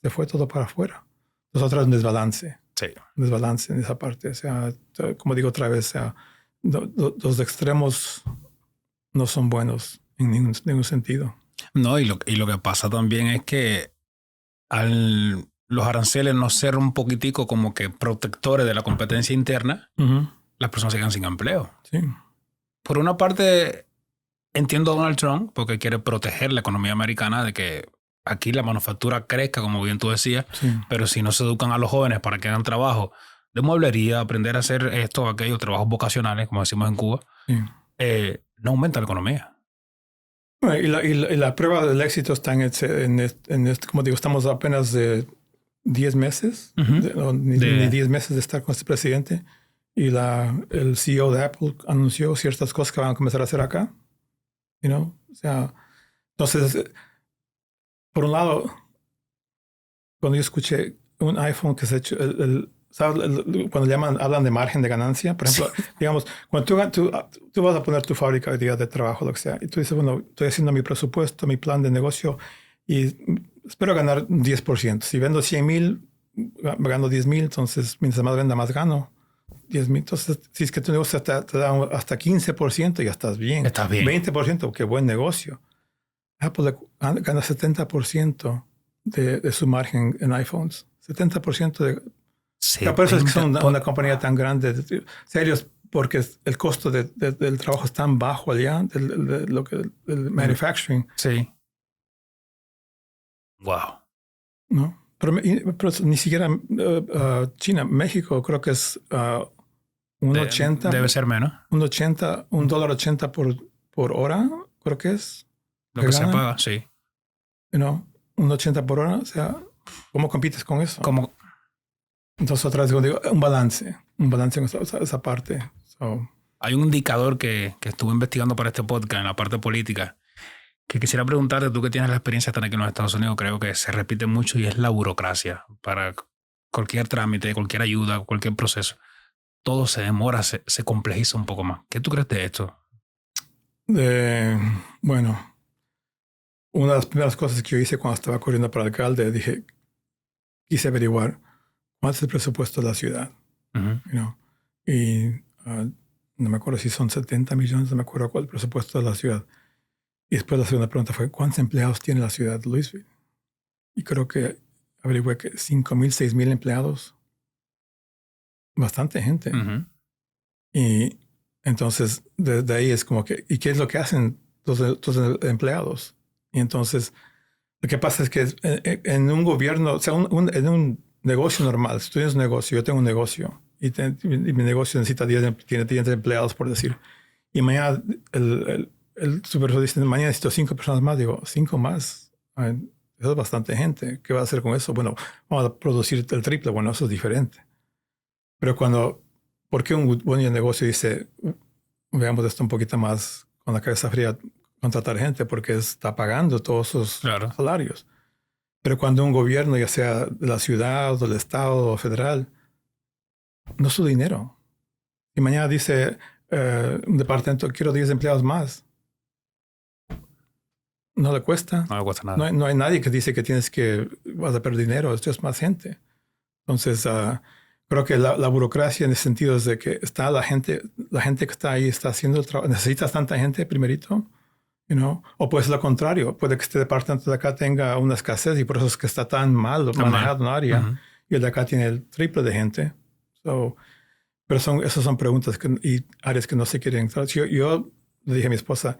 Se fue todo para afuera. Nosotros un desbalance. Sí. Un desbalance en esa parte. O sea, como digo otra vez, o sea, los extremos no son buenos en ningún sentido. No, y lo que pasa también es que al los aranceles no ser un poquitico como que protectores de la competencia interna, las personas se quedan sin empleo. Sí. Por una parte, entiendo a Donald Trump porque quiere proteger la economía americana de que aquí la manufactura crezca, como bien tú decías, Sí. pero si no se educan a los jóvenes para que hagan trabajo de mueblería, aprender a hacer esto o aquello, trabajos vocacionales, como decimos en Cuba, Sí. No aumenta la economía. Bueno, y la prueba del éxito está como digo, estamos apenas de 10 meses, ni 10 meses de estar con este presidente, y el CEO de Apple anunció ciertas cosas que van a comenzar a hacer acá. O sea, entonces, por un lado, cuando yo escuché un iPhone que se ha hecho, ¿sabes? Cuando hablan de margen de ganancia, por ejemplo, digamos, cuando tú vas a poner tu fábrica hoy día de trabajo, lo que sea, y tú dices, bueno, estoy haciendo mi presupuesto, mi plan de negocio, y espero ganar 10%. Si vendo 100,000, gano 10,000, entonces mientras más venda, más gano. 10,000. Entonces, si es que tu negocio te da hasta 15%, ya estás bien. Estás bien. 20%, qué buen negocio. Apple gana 70% de su margen en iPhones. 70% de... Por eso es que son una compañía tan grande. Serios, porque el costo del trabajo es tan bajo allá, del manufacturing. Sí. Wow. ¿No? Pero ni siquiera China, México creo que es un 80. Debe ser menos. $1.80 por hora, creo que es. Lo que se paga, sí. $1.80 por hora. O sea, ¿cómo compites con eso? Como... Entonces, otra vez digo, un balance en esa parte. Hay un indicador que estuve investigando para este podcast en la parte política que quisiera preguntarte, tú que tienes la experiencia de estar aquí en los Estados Unidos, creo que se repite mucho y es la burocracia. Para cualquier trámite, cualquier ayuda, cualquier proceso, todo se demora, se complejiza un poco más. ¿Qué tú crees de esto? Bueno, una de las primeras cosas que yo hice cuando estaba corriendo para alcalde, quise averiguar cuánto es el presupuesto de la ciudad. Y no me acuerdo si son 70 millones, no me acuerdo cuál es el presupuesto de la ciudad. Y después la segunda pregunta fue, ¿cuántos empleados tiene la ciudad de Louisville? Y creo que averigüé que 5,000, 6,000 empleados. Bastante gente. Y entonces, desde ahí es como que, ¿y qué es lo que hacen los empleados? Y entonces, lo que pasa es que en un gobierno, o sea, en un negocio normal, si tú tienes un negocio, yo tengo un negocio, y mi negocio tiene 10 empleados, por decir, y mañana el supervisor dice, mañana necesito 5 personas más. Digo, 5 más. Eso es bastante gente. ¿Qué va a hacer con eso? Bueno, vamos a producir el triple. Bueno, eso es diferente. Pero ¿por qué un buen negocio dice, veamos esto un poquito más con la cabeza fría, contratar gente? Porque está pagando todos esos salarios. Pero cuando un gobierno, ya sea de la ciudad, o del estado o federal, no es su dinero. Y mañana dice, un departamento, quiero 10 empleados más. No le cuesta. No le cuesta nada. No hay nadie que dice que vas a perder dinero. Esto es más gente. Entonces, creo que la burocracia en el sentido es de que está la gente que está ahí está haciendo el trabajo. Necesitas tanta gente primerito, o puede ser lo contrario. Puede que este departamento de acá tenga una escasez y por eso es que está tan mal manejado en un área. Y el de acá tiene el triple de gente. Pero esas son preguntas y áreas que no se quieren entrar. Yo le dije a mi esposa,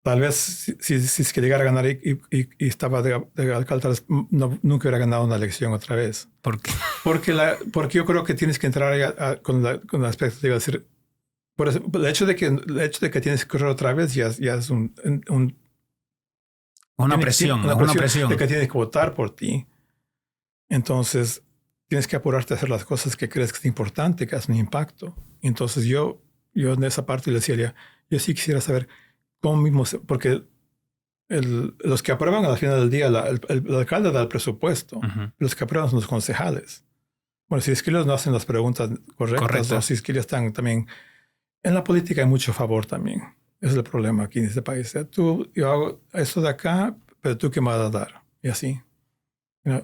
tal vez si es que llegara a ganar y estaba de alcalde, nunca hubiera ganado una elección otra vez. ¿Por qué? Porque yo creo que tienes que entrar con la expectativa de decir, por eso, el hecho de que tienes que correr otra vez ya es una presión de que tienes que votar por ti. Entonces, tienes que apurarte a hacer las cosas que crees que es importante, que hacen un impacto. Entonces, yo en esa parte le decía, yo sí quisiera saber cómo mismo, porque los que aprueban al final del día, el alcalde da el presupuesto. Los que aprueban son los concejales. Bueno, si es que ellos no hacen las preguntas correctas o si es que ellos están también... En la política hay mucho favor también. Ese es el problema aquí en este país. Yo hago esto de acá, pero tú qué me vas a dar. Y así.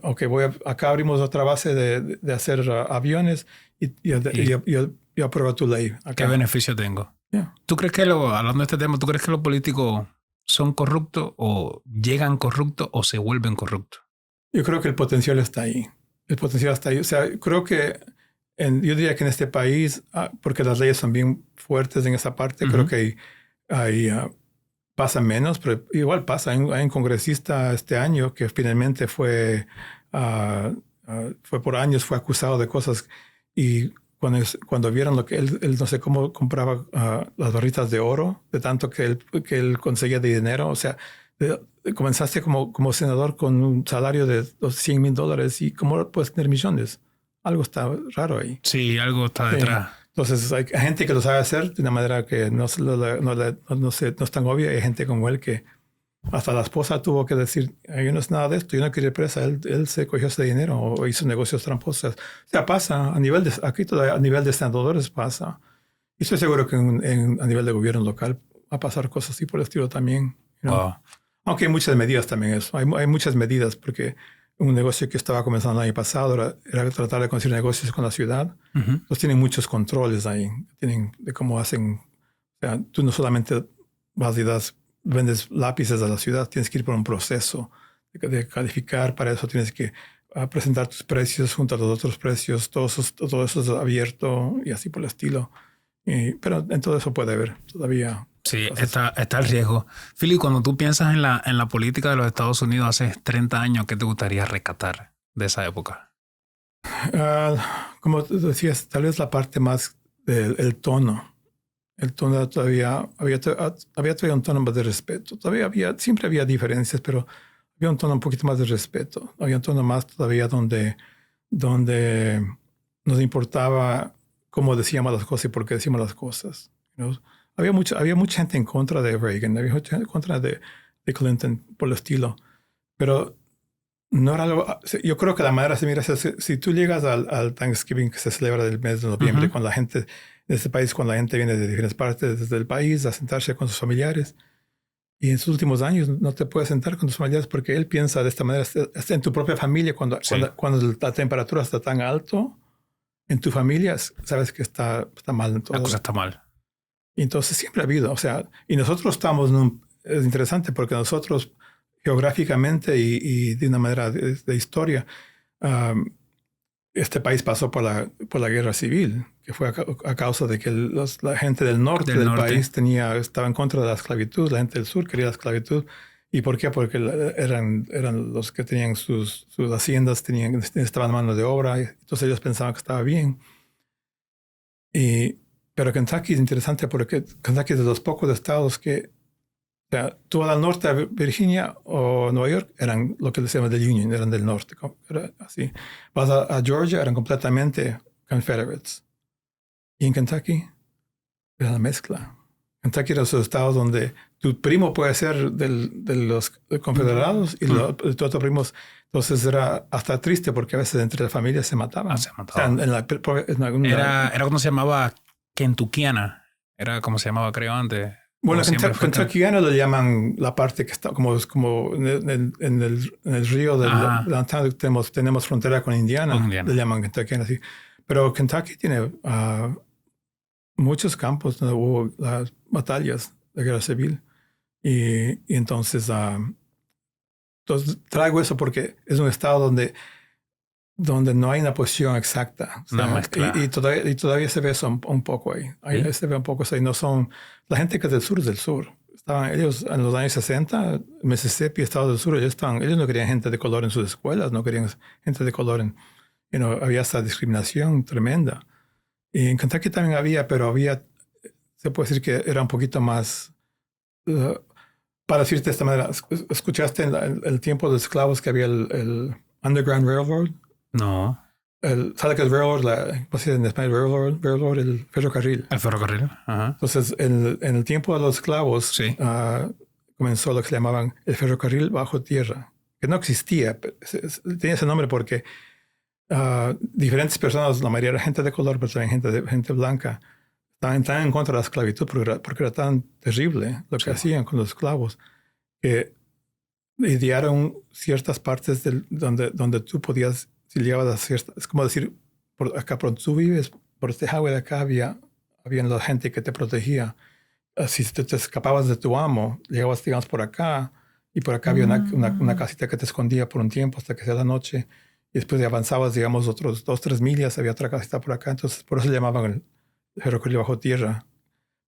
Ok, acá abrimos otra base de hacer aviones y yo apruebo tu ley. Acá. ¿Qué beneficio tengo? Yeah. ¿Tú crees que, hablando de este tema, tú crees que los políticos son corruptos o llegan corruptos o se vuelven corruptos? Yo creo que el potencial está ahí. El potencial está ahí. O sea, creo que yo diría que en este país, porque las leyes son bien fuertes en esa parte, creo que ahí pasa menos, pero igual pasa. Hay un congresista este año que finalmente fue por años, fue acusado de cosas y cuando vieron lo que él no sé cómo compraba las barritas de oro, de tanto que él conseguía de dinero. O sea, comenzaste como senador con un salario de $100,000 y ¿cómo puedes tener millones? Algo está raro ahí. Sí, algo está detrás. Entonces hay gente que lo sabe hacer de una manera que no es tan obvia. Hay gente como él que hasta la esposa tuvo que decir, yo no es nada de esto, yo no quiero ir presa. Él se cogió ese dinero o hizo negocios tramposos. O sea, pasa aquí todavía a nivel de senadores pasa. Y estoy seguro que a nivel de gobierno local va a pasar cosas así por el estilo también. Aunque hay muchas medidas también eso. Hay muchas medidas porque un negocio que estaba comenzando el año pasado era tratar de conseguir negocios con la ciudad. Pues tienen muchos controles ahí. Tienen de cómo hacen. O sea, tú no solamente vas y vendes lápices a la ciudad, tienes que ir por un proceso de calificar. Para eso tienes que presentar tus precios junto a los otros precios. Todo eso es abierto y así por el estilo. Pero en todo eso puede haber todavía. Sí, está el riesgo. Philip, cuando tú piensas en la política de los Estados Unidos hace 30 años, ¿qué te gustaría rescatar de esa época? Como tú decías, tal vez la parte más del tono. El tono todavía había un tono más de respeto. Siempre había diferencias, pero había un tono un poquito más de respeto. Había un tono más todavía donde nos importaba cómo decíamos las cosas y por qué decíamos las cosas. Había mucha gente en contra de Reagan, había mucha gente en contra de Clinton por el estilo, pero no era algo. Yo creo que la manera se mira, si tú llegas al Thanksgiving que se celebra del mes de noviembre, con la gente de este país, cuando la gente viene de diferentes partes del país a sentarse con sus familiares, y en sus últimos años no te puedes sentar con tus familiares porque él piensa de esta manera, hasta en tu propia familia, cuando la temperatura está tan alto, en tu familia sabes que está mal. En todo. La cosa está mal. Y entonces siempre ha habido, o sea, y nosotros estamos es interesante porque nosotros geográficamente y de una manera de historia, este país pasó por la guerra civil, que fue a causa de que la gente del norte del país estaba en contra de la esclavitud, la gente del sur quería la esclavitud. ¿Y por qué? Porque eran los que tenían sus haciendas, estaban en mano de obra, entonces ellos pensaban que estaba bien. Pero Kentucky es interesante porque Kentucky es de los pocos estados que, o sea, tú al norte de Virginia o Nueva York eran lo que se llama del Union, eran del norte. Era así. Vas a Georgia, eran completamente Confederates. Y en Kentucky era la mezcla. Kentucky era esos estados donde tu primo puede ser de los confederados y tus otros primos. Entonces era hasta triste porque a veces entre las familias se mataban. Se mataban. O sea, era como se llamaba Kentuckiana. Era como se llamaba, creo, antes. Bueno, Siempre fue kentuckiano lo llaman la parte que está como en el río del downtown. Tenemos frontera con Indiana. Le llaman kentuckiano, sí. Pero Kentucky tiene muchos campos donde hubo las batallas de guerra civil. Y entonces traigo eso porque es un estado donde no hay una posición exacta. O sea, y todavía se ve eso un poco ahí. ¿Sí? Se ve un poco eso. Y no son... La gente que es del sur es del sur. Estaban ellos en los años 60, Mississippi, Estados del Sur, ellos no querían gente de color en sus escuelas, no querían gente de color en... había esta discriminación tremenda. Y en Kentucky también había, pero se puede decir que era un poquito más... para decirte de esta manera, ¿escuchaste el tiempo de esclavos que había el Underground Railroad? No. ¿Sabe qué es Railroad? ¿Cómo se dice en español? Railroad, el ferrocarril. El ferrocarril. Ajá. Entonces, en el tiempo de los esclavos, sí. Comenzó lo que se llamaban el ferrocarril bajo tierra, que no existía. Tenía ese nombre porque diferentes personas, la mayoría era gente de color, pero también gente blanca, estaban en contra de la esclavitud porque era tan terrible lo que hacían con los esclavos, que idearon ciertas partes donde tú podías, si llegabas a ciertas, es como decir, por acá por donde tú vives, por este highway de acá había la gente que te protegía. Si te escapabas de tu amo, llegabas, digamos, por acá, y por acá había una casita que te escondía por un tiempo hasta que sea la noche, y después avanzabas, digamos, otros 2-3 millas, había otra casita por acá. Entonces, por eso le llamaban el ferrocarril bajo tierra,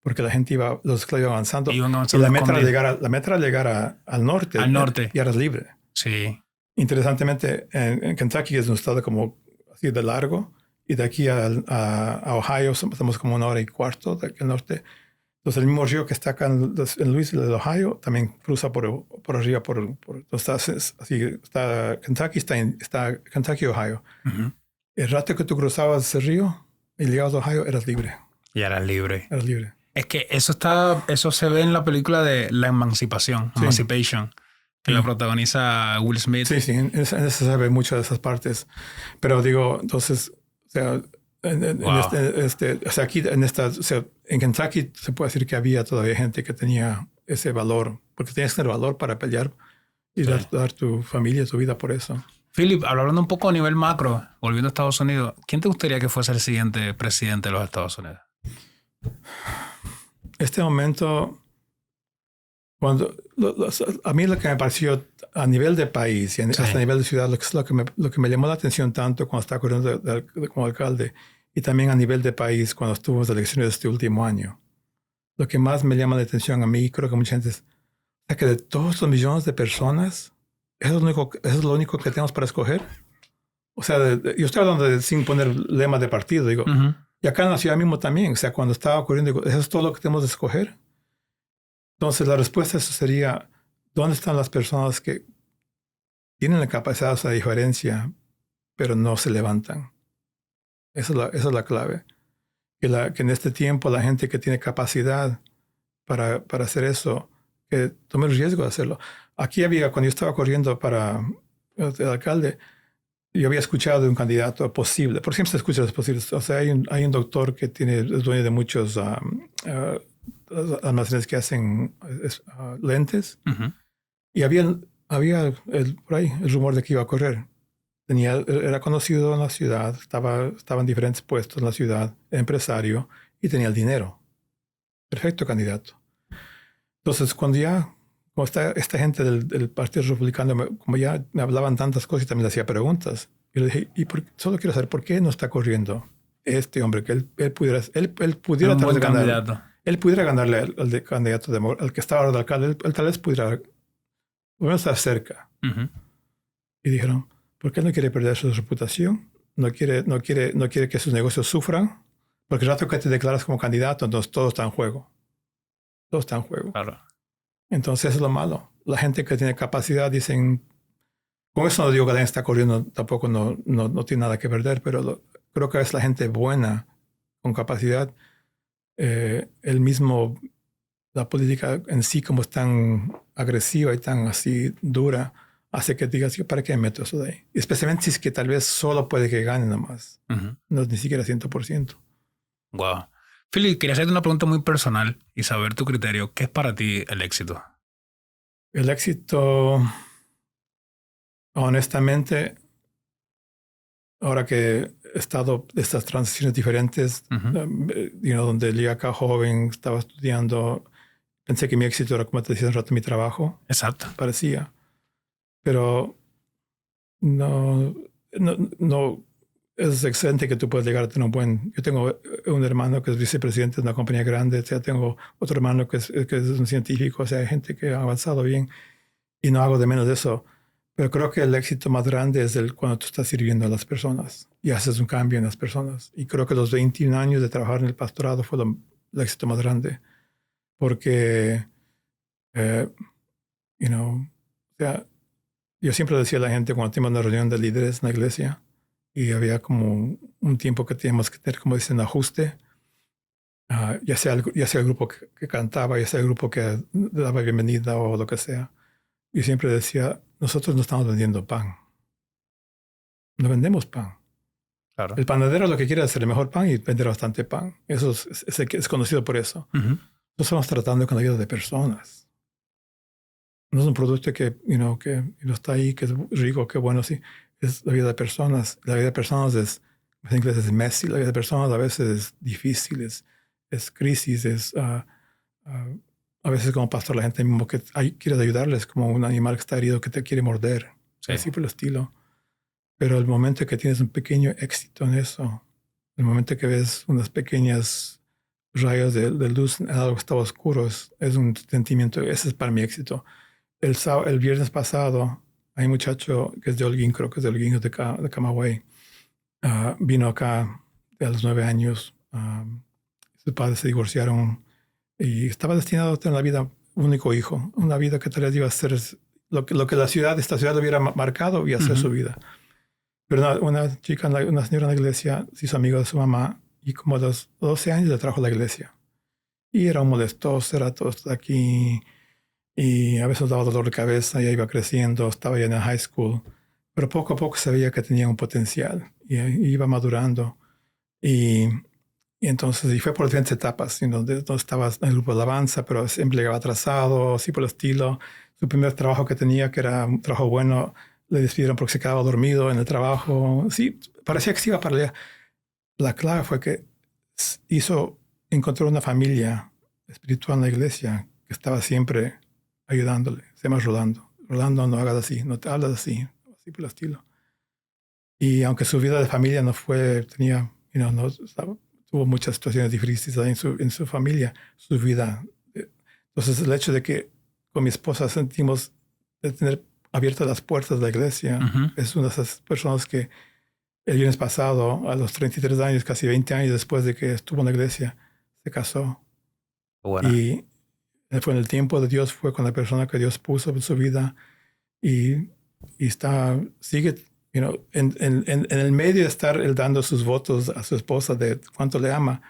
porque la gente los esclavos iban avanzando. Y la meta era llegar al norte. Al norte. Y eras libre. Sí. Interesantemente, en Kentucky es un estado como así de largo, y de aquí a Ohio estamos como 1 hora y cuarto de aquí al norte. Entonces, el mismo río que está acá en Louisville, de Ohio, también cruza por arriba. Entonces, está Kentucky, está Kentucky, Ohio. Uh-huh. El rato que tú cruzabas ese río y llegabas a Ohio, eras libre. Y eras libre. Eras libre. Es que eso se ve en la película de La Emancipación, sí. Emancipation, que la protagoniza Will Smith. Sí, en eso se ve mucho de esas partes. Pero digo, entonces, o sea, o sea, aquí en Kentucky se puede decir que había todavía gente que tenía ese valor, porque tenías que tener valor para pelear y dar tu familia, tu vida por eso. Philip, hablando un poco a nivel macro, volviendo a Estados Unidos, ¿quién te gustaría que fuese el siguiente presidente de los Estados Unidos? Este momento, a mí lo que me pareció a nivel de país y hasta a nivel de ciudad, lo que me llamó la atención tanto cuando estaba corriendo como alcalde, y también a nivel de país cuando estuvo en las elecciones de este último año, lo que más me llama la atención a mí, creo que mucha gente, es que de todos los millones de personas, eso es lo único que tenemos para escoger. O sea, yo estoy hablando sin poner lema de partido, digo. Uh-huh. Y acá en la ciudad mismo también, o sea, cuando estaba ocurriendo, digo, ¿eso es todo lo que tenemos de escoger? Entonces, la respuesta a eso sería, ¿dónde están las personas que tienen la capacidad de hacer la diferencia, pero no se levantan? Esa es la clave. Que en este tiempo la gente que tiene capacidad para hacer eso, que tome el riesgo de hacerlo. Aquí cuando yo estaba corriendo para el alcalde, yo había escuchado de un candidato posible, por siempre se escucha los posibles. O sea, hay un doctor que es dueño de muchos almacenes que hacen lentes. Uh-huh. Y había por ahí el rumor de que iba a correr. Era conocido en la ciudad, estaba en diferentes puestos en la ciudad, empresario, y tenía el dinero. Perfecto candidato. Entonces, como esta gente del Partido Republicano, como ya me hablaban tantas cosas y también le hacía preguntas, yo le dije, solo quiero saber por qué no está corriendo este hombre, que él pudiera él pudiera ganarle al candidato al que estaba ahora de alcalde, él tal vez pudiera estar cerca. Uh-huh. Y dijeron, ¿por qué no quiere perder su reputación? No quiere que sus negocios sufran, porque el rato que te declaras como candidato, entonces todo está en juego. Todo está en juego. Claro. Entonces es lo malo. La gente que tiene capacidad dicen, con eso no digo que alguien está corriendo, tampoco no tiene nada que perder, pero creo que es la gente buena, con capacidad. La política en sí, como es tan agresiva y tan así dura, hace que digas, ¿para qué meto eso de ahí? Especialmente si es que tal vez solo puede que gane nada más. Uh-huh. No es ni siquiera 100%. Wow. Philip, quería hacerte una pregunta muy personal y saber tu criterio. ¿Qué es para ti el éxito? El éxito, honestamente, ahora que he estado de estas transiciones diferentes, donde llegué acá joven, estaba estudiando, pensé que mi éxito era, como te decía un rato, mi trabajo. Exacto. Parecía. Pero no es excelente que tú puedas llegar a tener un buen... Yo tengo un hermano que es vicepresidente de una compañía grande, o sea, tengo otro hermano que es un científico, o sea, hay gente que ha avanzado bien y no hago de menos de eso. Pero creo que el éxito más grande es cuando tú estás sirviendo a las personas y haces un cambio en las personas. Y creo que los 21 años de trabajar en el pastorado fue el éxito más grande. Porque, o sea, yo siempre decía a la gente cuando teníamos una reunión de líderes en la iglesia y había como un tiempo que teníamos que tener, como dicen, ajuste, ya sea el grupo que cantaba, ya sea el grupo que daba bienvenida o lo que sea. Yo siempre decía, nosotros no estamos vendiendo pan. No vendemos pan. Claro. El panadero lo que quiere es hacer el mejor pan y vender bastante pan. Eso es conocido por eso. Nosotros estamos tratando con la vida de personas. No es un producto que está ahí, que es rico, que bueno, sí. Es la vida de personas. La vida de personas en inglés es messy. La vida de personas a veces es difícil, es crisis, a veces como pastor la gente mismo que quieres ayudarles como un animal que está herido que te quiere morder. Sí. Así por el estilo. Pero el momento que tienes un pequeño éxito en eso, el momento que ves unas pequeñas rayos de luz en algo que estaba oscuro, es un sentimiento, ese es para mi éxito. El viernes pasado, hay un muchacho que es de Holguín, creo que es de Holguín, de Camagüey. Vino acá a los 9 años. Sus padres se divorciaron y estaba destinado a tener la vida, único hijo, una vida que tal vez iba a ser lo que esta ciudad le hubiera marcado y hacer su vida. Pero una señora en la iglesia se hizo amiga de su mamá y como a los 12 años le trajo a la iglesia. Y era un molestoso, era todo esto de aquí. Y a veces daba dolor de cabeza, ya iba creciendo, estaba ya en la high school. Pero poco a poco se veía que tenía un potencial y iba madurando. Y entonces, fue por diferentes etapas, donde estaba en el grupo de alabanza, pero siempre llegaba atrasado, así por el estilo. Su primer trabajo que tenía, que era un trabajo bueno, le despidieron porque se quedaba dormido en el trabajo. Sí, parecía que se iba para allá. La clave fue que encontró una familia espiritual en la iglesia que estaba siempre ayudándole. Se llama Rolando. Rolando, no hagas así, no te hablas así por el estilo. Y aunque su vida de familia no fue, tuvo muchas situaciones difíciles en su familia, su vida. Entonces, el hecho de que con mi esposa sentimos de tener abiertas las puertas de la iglesia, es una de esas personas que el viernes pasado, a los 33 años, casi 20 años después de que estuvo en la iglesia, se casó. Bueno. Y fue en el tiempo de Dios, fue con la persona que Dios puso en su vida y sigue, en el medio de estar él dando sus votos a su esposa de cuánto le ama,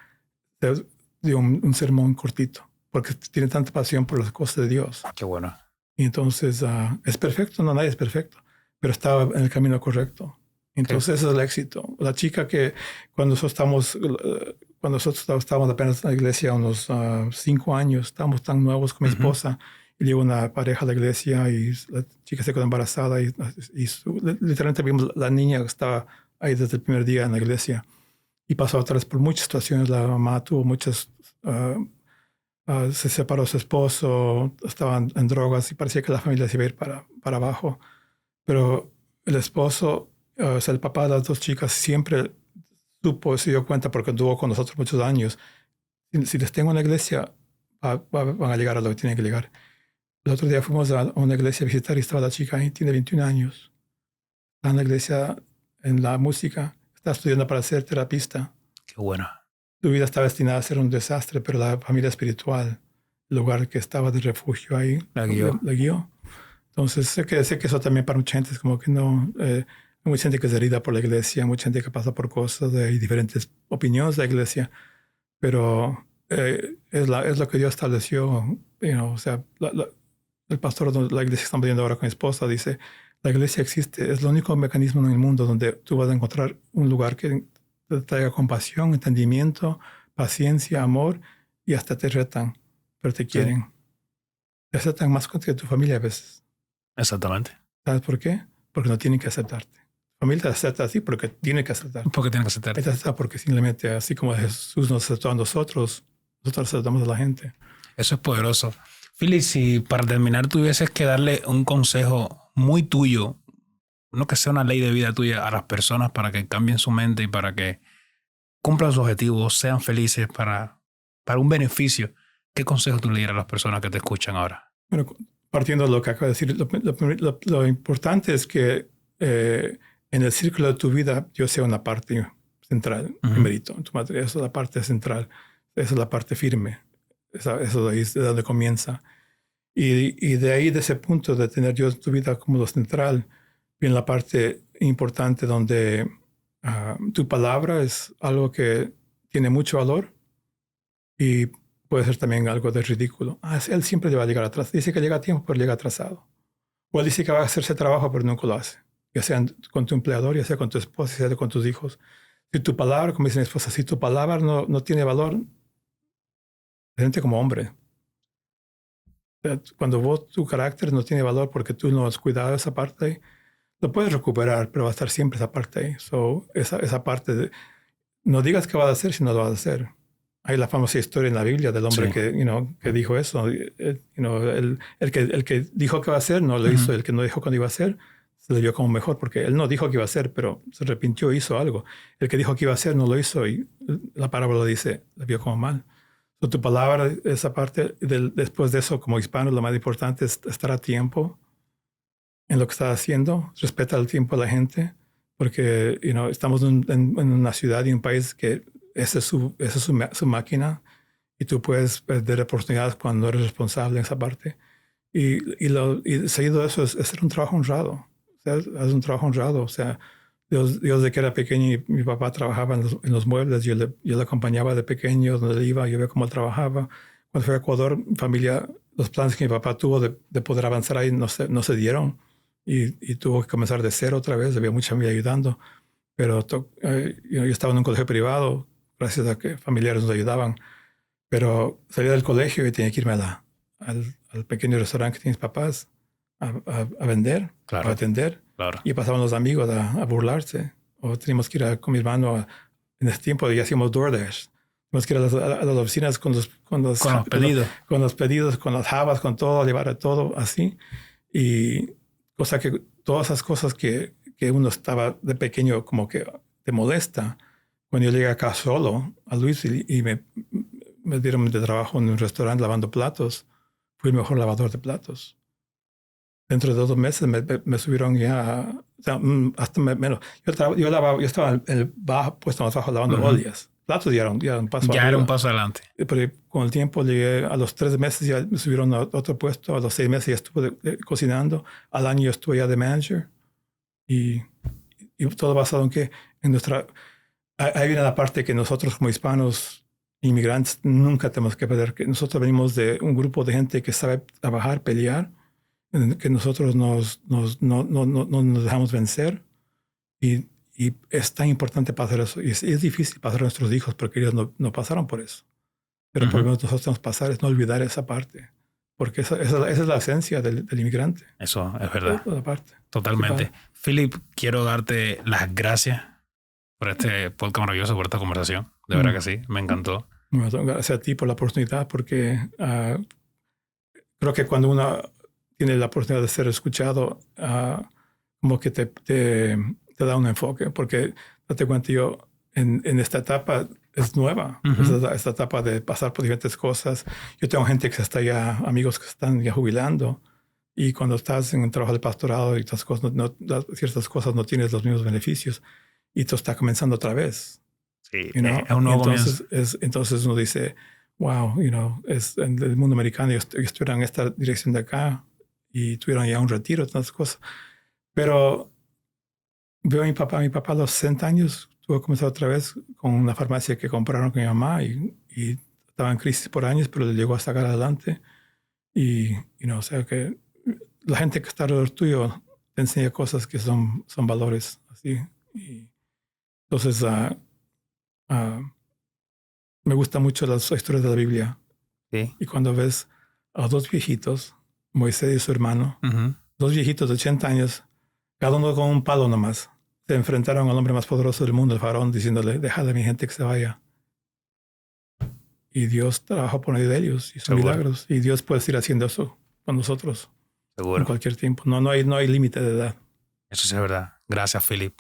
dio un sermón cortito, porque tiene tanta pasión por las cosas de Dios. Qué bueno. Y entonces, ¿es perfecto? No, nadie es perfecto, pero estaba en el camino correcto. Entonces, ese es el éxito. La chica que cuando nosotros estábamos apenas en la iglesia, unos 5 años, estábamos tan nuevos con mi esposa, y llegó una pareja a la iglesia y la chica se quedó embarazada y literalmente vimos la niña que estaba ahí desde el primer día en la iglesia. Y pasó otra vez por muchas situaciones. La mamá tuvo muchas... se separó su esposo, estaban en drogas y parecía que la familia se iba a ir para abajo. Pero el esposo, o sea, el papá de las 2 chicas siempre se dio cuenta porque anduvo con nosotros muchos años. Si les tengo en la iglesia, van a llegar a lo que tienen que llegar. El otro día fuimos a una iglesia a visitar y estaba la chica ahí, tiene 21 años. Está en la iglesia, en la música, está estudiando para ser terapista. Qué bueno. Su vida estaba destinada a ser un desastre, pero la familia espiritual, el lugar que estaba de refugio ahí, la guió. Entonces, sé que eso también para mucha gente es como que no... hay mucha gente que es herida por la iglesia, mucha gente que pasa por cosas, hay diferentes opiniones de la iglesia, pero es lo que Dios estableció. O sea, el pastor de la iglesia que estamos viendo ahora con mi esposa dice, la iglesia existe, es el único mecanismo en el mundo donde tú vas a encontrar un lugar que te traiga compasión, entendimiento, paciencia, amor, y hasta te retan, pero te quieren. Sí. Te aceptan más que tu familia a veces. Exactamente. ¿Sabes por qué? Porque no tienen que aceptarte. Tu familia te acepta así porque tiene que aceptarte. Porque tiene que aceptarte. Te acepta porque simplemente, así como Jesús nos aceptó a nosotros aceptamos a la gente. Eso es poderoso. Philip, si para terminar tuvieses que darle un consejo muy tuyo, no que sea una ley de vida tuya a las personas para que cambien su mente y para que cumplan sus objetivos, sean felices para un beneficio, ¿qué consejo tú le dieras a las personas que te escuchan ahora? Bueno, partiendo de lo que acabo de decir, lo importante es que en el círculo de tu vida yo sea una parte central, primerito. Esa es la parte central, esa es la parte firme, eso es de donde comienza. Y de ahí, de ese punto de tener yo tu vida como lo central, viene la parte importante donde tu palabra es algo que tiene mucho valor y puede ser también algo de ridículo. Él siempre va a llegar atrás. Dice que llega a tiempo, pero llega atrasado. O él dice que va a hacerse trabajo, pero nunca lo hace. Ya sea con tu empleador, ya sea con tu esposa, ya sea con tus hijos. Si tu palabra, como dice mi esposa, si tu palabra no tiene valor, presente como hombre. Cuando tu carácter no tiene valor porque tú no has cuidado esa parte, lo puedes recuperar, pero va a estar siempre esa parte ahí. Esa parte de, no digas qué vas a hacer si no lo vas a hacer. Hay la famosa historia en la Biblia del hombre que dijo eso. El que dijo que iba a hacer no lo hizo. El que no dijo cuándo iba a hacer se lo vio como mejor porque él no dijo que iba a hacer, pero se arrepintió, hizo algo. El que dijo que iba a hacer no lo hizo y la parábola dice, lo vio como mal. Tu palabra, esa parte, después de eso, como hispano, lo más importante es estar a tiempo en lo que estás haciendo, respeta el tiempo de la gente, porque estamos en una ciudad y un país que esa es su máquina y tú puedes perder oportunidades cuando eres responsable en esa parte. Y seguido de eso es hacer un trabajo honrado. O sea, es un trabajo honrado. O sea, Dios de que era pequeño y mi papá trabajaba en los muebles, yo le acompañaba de pequeño donde iba, yo veía cómo él trabajaba. Cuando fui a Ecuador, mi familia, los planes que mi papá tuvo de poder avanzar ahí no se dieron y tuvo que comenzar de cero otra vez, había mucha familia ayudando, pero yo estaba en un colegio privado, gracias a que familiares nos ayudaban, pero salía del colegio y tenía que irme al pequeño restaurante que tienen mis papás a vender, a atender. Claro. Y pasaban los amigos a burlarse. O teníamos que ir con mi hermano. En ese tiempo ya hacíamos DoorDash. Teníamos que ir a las oficinas con los pedidos. Con los pedidos, con las jabas, con todo, llevar todo así. Y todas esas cosas que uno estaba de pequeño como que te molesta. Cuando yo llegué acá solo a Luis y me dieron de trabajo en un restaurante lavando platos, fui el mejor lavador de platos. Dentro de 2 meses me subieron ya, o sea, hasta menos. Yo estaba en el puesto más bajo lavando ollas. Platos ya era un paso ya arriba. Era un paso adelante. Pero con el tiempo llegué a los 3 meses, ya me subieron a otro puesto. A los 6 meses ya estuve cocinando. Al año yo estuve ya de manager. Y todo basado en que ahí viene la parte que nosotros como hispanos, inmigrantes, nunca tenemos que perder. Que nosotros venimos de un grupo de gente que sabe trabajar, pelear, que nosotros no nos dejamos vencer y es tan importante pasar eso. Y es difícil pasar a nuestros hijos porque ellos no pasaron por eso. Pero por lo menos nosotros tenemos que pasar, es no olvidar esa parte. Porque esa es la esencia del inmigrante. Eso es verdad. Esa parte. Totalmente. Philip, quiero darte las gracias por este podcast maravilloso, por esta conversación. De verdad que sí, me encantó. Gracias a ti por la oportunidad porque creo que cuando uno tiene la oportunidad de ser escuchado, como que te da un enfoque, porque date cuenta, yo en esta etapa es nueva, esta etapa de pasar por diferentes cosas. Yo tengo gente que está ya, amigos que están ya jubilando, y cuando estás en un trabajo de pastorado y estas cosas, ciertas cosas no tienes los mismos beneficios, y tú estás comenzando otra vez. Sí, es un nuevo comienzo. Entonces uno dice, wow, es en el mundo americano, ellos estuvieron en esta dirección de acá, y tuvieron ya un retiro, tantas cosas. Pero veo a mi papá a los 60 años, tuvo que comenzar otra vez con una farmacia que compraron con mi mamá y estaba en crisis por años, pero le llegó a sacar adelante. Y o sea que la gente que está alrededor tuyo te enseña cosas que son valores así. Y entonces me gustan mucho las historias de la Biblia. Sí. Y cuando ves a dos viejitos, Moisés y su hermano, Ujú. dos viejitos de 80 años, cada uno con un palo nomás, se enfrentaron al hombre más poderoso del mundo, el faraón, diciéndole, dejad a mi gente que se vaya. Y Dios trabajó por medio de ellos, hizo Seguro. milagros. Y Dios puede seguir haciendo eso con nosotros en Seguro. cualquier tiempo. No hay límite de edad. Eso sí es verdad. Gracias, Philip.